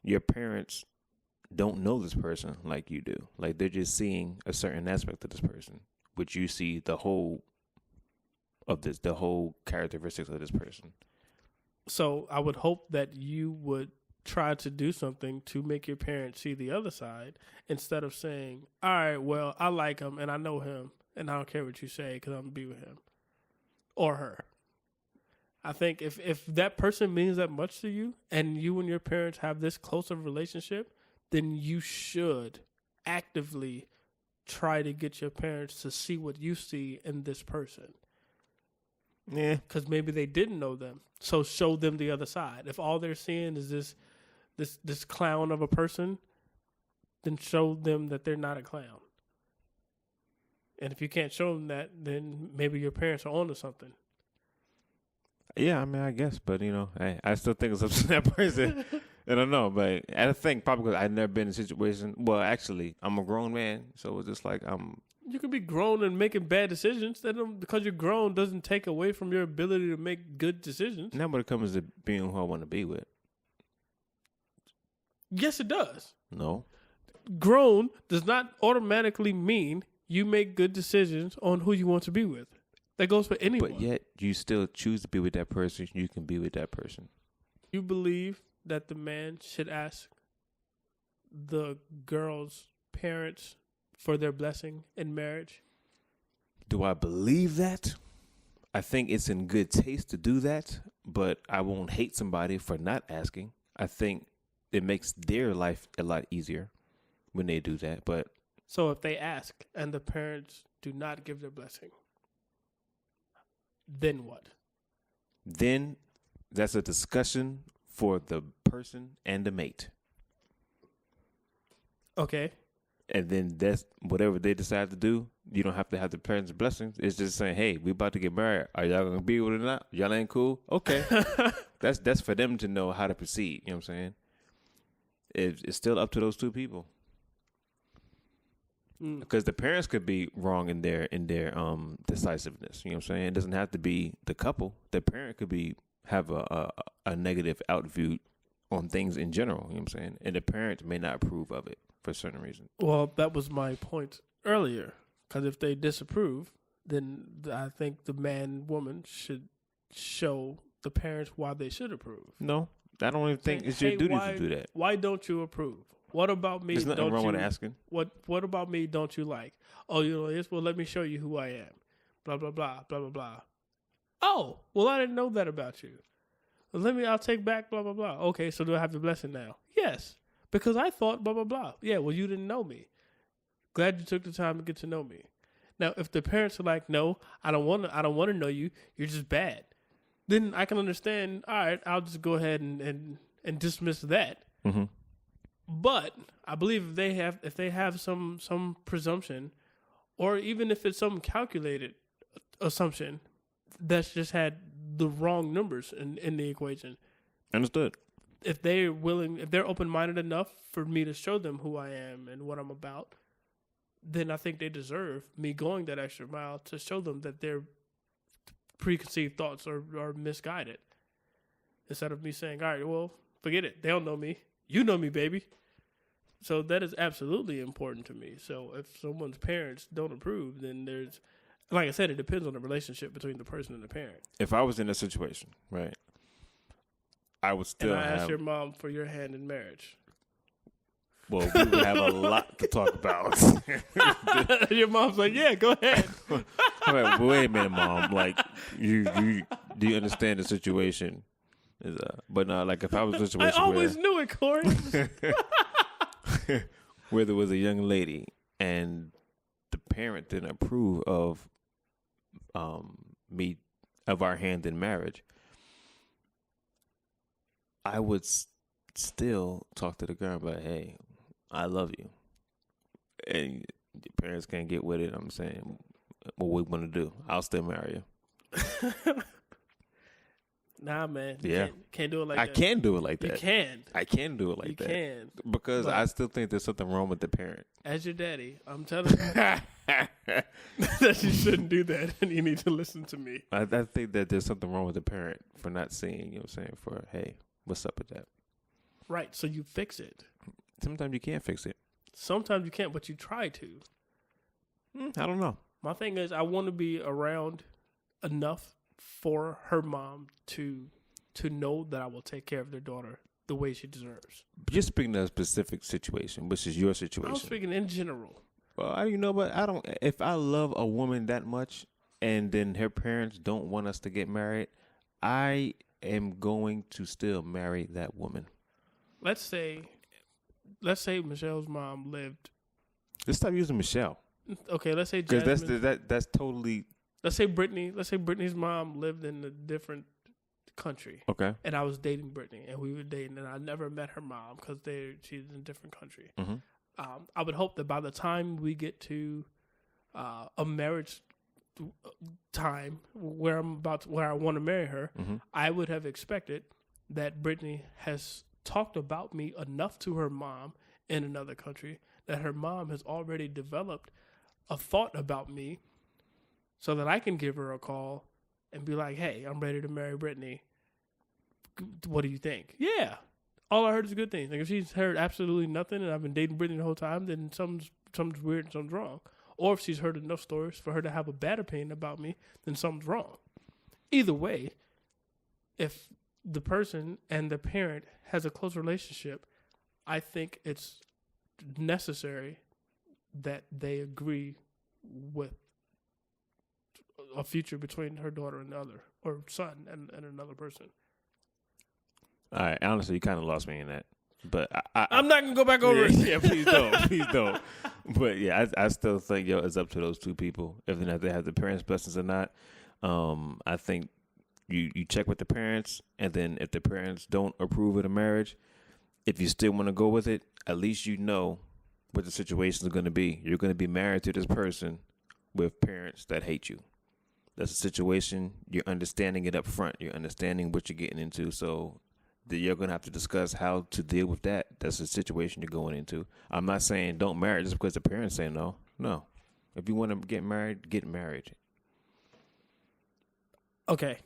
B: your parents don't know this person like you do. Like they're just seeing a certain aspect of this person, which you see the whole characteristics of this person.
A: So I would hope that you would try to do something to make your parents see the other side, instead of saying, all right, well, I like him and I know him and I don't care what you say because I'm going to be with him or her. I think if that person means that much to you and you and your parents have this close of a relationship, then you should actively try to get your parents to see what you see in this person.
B: Yeah.
A: Because maybe they didn't know them. So show them the other side. If all they're seeing is this clown of a person, then show them that they're not a clown. And if you can't show them that, then maybe your parents are onto something.
B: Yeah, I mean, I guess, but I still think it's up to that person. I don't know, but I think probably because I've never been in a situation. Well, actually, I'm a grown man, so it's just like
A: You could be grown and making bad decisions. Because you're grown doesn't take away from your ability to make good decisions.
B: Not when it comes to being who I want to be with.
A: Yes, it does.
B: No.
A: Grown does not automatically mean you make good decisions on who you want to be with. That goes for anyone.
B: But yet, you still choose to be with that person. You can be with that person.
A: You believe that the man should ask the girl's parents for their blessing in marriage?
B: Do I believe that? I think it's in good taste to do that, but I won't hate somebody for not asking. I think it makes their life a lot easier when they do that. But
A: so if they ask and the parents do not give their blessing, then what?
B: Then that's a discussion for the person and the mate.
A: Okay.
B: And then that's whatever they decide to do. You don't have to have the parents' blessings. It's just saying, hey, we about to get married. Are y'all going to be with it or not? Y'all ain't cool? Okay. That's for them to know how to proceed. You know what I'm saying? It's still up to those two people. Because the parents could be wrong in their decisiveness. You know what I'm saying? It doesn't have to be the couple. The parent could have a negative outview on things in general. You know what I'm saying? And the parent may not approve of it for certain reasons.
A: Well, that was my point earlier. Because if they disapprove, then I think the man, woman should show the parents why they should approve.
B: No, I don't even think it's your duty to do that.
A: Why don't you approve? What about me?
B: There's nothing wrong with asking.
A: What about me? Don't you like? Oh, you know this? Well, let me show you who I am. Blah blah blah blah blah blah. Oh, well, I didn't know that about you. Well, I'll take back blah blah blah. Okay, so do I have your blessing now? Yes, because I thought blah blah blah. Yeah, well, you didn't know me. Glad you took the time to get to know me. Now, if the parents are like, no, I don't want to know you. You're just bad. Then I can understand. All right, I'll just go ahead and dismiss that.
B: Mm-hmm.
A: But I believe if they have some presumption, or even if it's some calculated assumption that's just had the wrong numbers in the equation.
B: Understood.
A: If they're open-minded enough for me to show them who I am and what I'm about, then I think they deserve me going that extra mile to show them that their preconceived thoughts are misguided. Instead of me saying, all right, well, forget it. They don't know me. You know me, baby. So that is absolutely important to me. So if someone's parents don't approve, then there's, like I said, it depends on the relationship between the person and the parent.
B: If I was in a situation, right, I would still
A: and I asked your mom for your hand in marriage.
B: Well, we would have a lot to talk about.
A: Your mom's like, yeah, go ahead.
B: I'm like, wait a minute, Mom. Like, you do you understand the situation? But no, like if I was in a situation
A: I always knew it, Corey.
B: where there was a young lady and the parent didn't approve of our hand in marriage, I would still talk to the girl and be like, hey, I love you. And your parents can't get with it. I'm saying, what we want to do, I'll still marry you.
A: Nah, man.
B: Yeah.
A: Can't do it like that.
B: I can do it like that.
A: You can.
B: I can do it like that.
A: You can.
B: Because
A: But
B: I still think there's something wrong with the parent.
A: As your daddy, I'm telling you that you shouldn't do that, and you need to listen to me.
B: I think that there's something wrong with the parent for not seeing, you know what I'm saying, for, hey, what's up with that?
A: Right, so you fix it.
B: Sometimes you can't fix it.
A: Sometimes you can't, but you try to.
B: I don't know.
A: My thing is, I want to be around enough for her mom to know that I will take care of their daughter the way she deserves.
B: You're speaking of a specific situation, which is your situation.
A: I'm speaking in general.
B: Well, I you know, but I don't. If I love a woman that much, and then her parents don't want us to get married, I am going to still marry that woman.
A: Let's say Michelle's mom lived.
B: Let's stop using Michelle.
A: Okay, let's say
B: because
A: Jasmine.
B: that's totally.
A: Let's say Brittany. Let's say Brittany's mom lived in a different country.
B: Okay.
A: And I was dating Brittany, and we were dating, and I never met her mom because she's in a different country.
B: Mm-hmm.
A: I would hope that by the time we get to a marriage time where I want to marry her,
B: mm-hmm.
A: I would have expected that Brittany has talked about me enough to her mom in another country that her mom has already developed a thought about me so that I can give her a call and be like, hey, I'm ready to marry Brittany. What do you think? Yeah. All I heard is good things. Like if she's heard absolutely nothing and I've been dating Brittany the whole time, then something's weird and something's wrong. Or if she's heard enough stories for her to have a bad opinion about me, then something's wrong. Either way, if the person and the parent has a close relationship, I think it's necessary that they agree with a future between her daughter and the other, or son and another person.
B: All right, honestly, you kind of lost me in that, but
A: I'm not gonna go back over it.
B: Yeah, please don't. But yeah, I still think it's up to those two people if they have the parents' blessings or not. I think you check with the parents, and then if the parents don't approve of the marriage, if you still want to go with it, at least you know what the situation is going to be. You're going to be married to this person with parents that hate you. That's a situation. You're understanding it up front. You're understanding what you're getting into. So you're going to have to discuss how to deal with that. That's the situation you're going into. I'm not saying don't marry just because the parents say no. No. If you want to get married, get married.
A: Okay.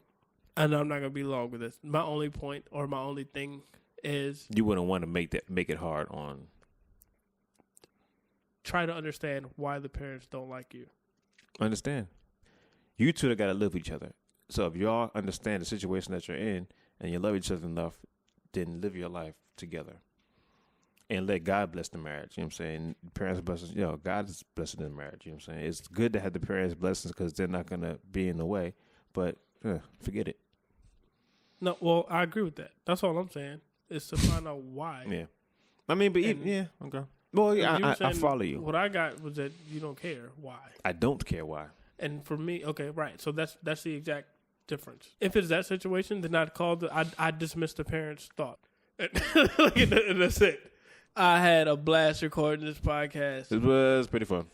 A: I know I'm not gonna be long with this. My only point or my only thing is
B: You wouldn't want to make it hard on.
A: try to understand why the parents don't like you.
B: Understand. You two got to live with each other. So if y'all understand the situation that you're in and you love each other enough, then live your life together. And let God bless the marriage. You know what I'm saying? Parents blessings, God is blessing the marriage. You know what I'm saying? It's good to have the parents' blessings because they're not going to be in the way. But forget it.
A: No, well, I agree with that. That's all I'm saying. Is to find out why.
B: Yeah. I mean, but okay. Well, yeah, I follow you.
A: What I got was that you don't care why.
B: I don't care why.
A: And for me, okay, right. So that's the exact difference. If it's that situation, then I dismiss the parents' thought. And that's it. I had a blast recording this podcast.
B: It was pretty fun.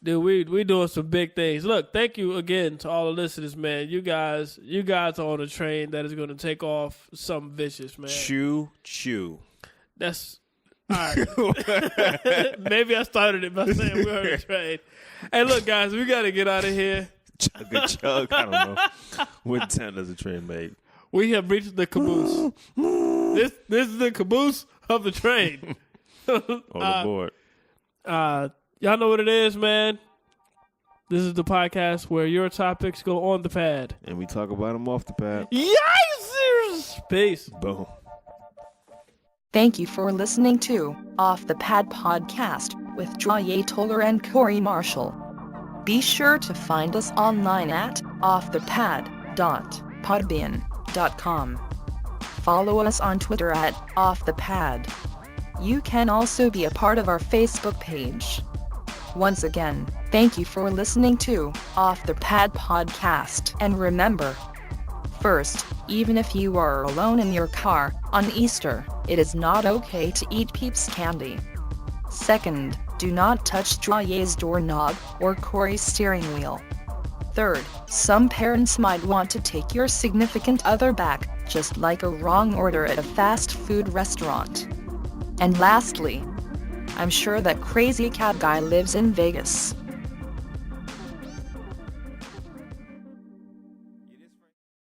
A: Dude, we doing some big things. Look, thank you again to all the listeners, man. You guys are on a train that is going to take off something vicious, man.
B: Choo.
A: That's all right. Maybe I started it by saying we're on a train. Hey, look, guys, we got to get out of here.
B: Chug. I don't know. What time does the train make?
A: We have reached the caboose. This is the caboose of the train.
B: On the board.
A: Y'all know what it is, man. This is the podcast where your topics go on the pad.
B: And we talk about them off the pad.
A: Yes! Peace.
B: Boom.
E: Thank you for listening to Off the Pad Podcast with Jaye Toller and Corey Marshall. Be sure to find us online at offthepad.podbean.com. Follow us on Twitter at offthepad. You can also be a part of our Facebook page. Once again, thank you for listening to Off the Pad Podcast. And remember, first, even if you are alone in your car on Easter, it is not okay to eat Peeps candy. Second, do not touch Jaye's doorknob or Corey's steering wheel. Third, some parents might want to take your significant other back, just like a wrong order at a fast food restaurant. And lastly, I'm sure that crazy cat guy lives in Vegas.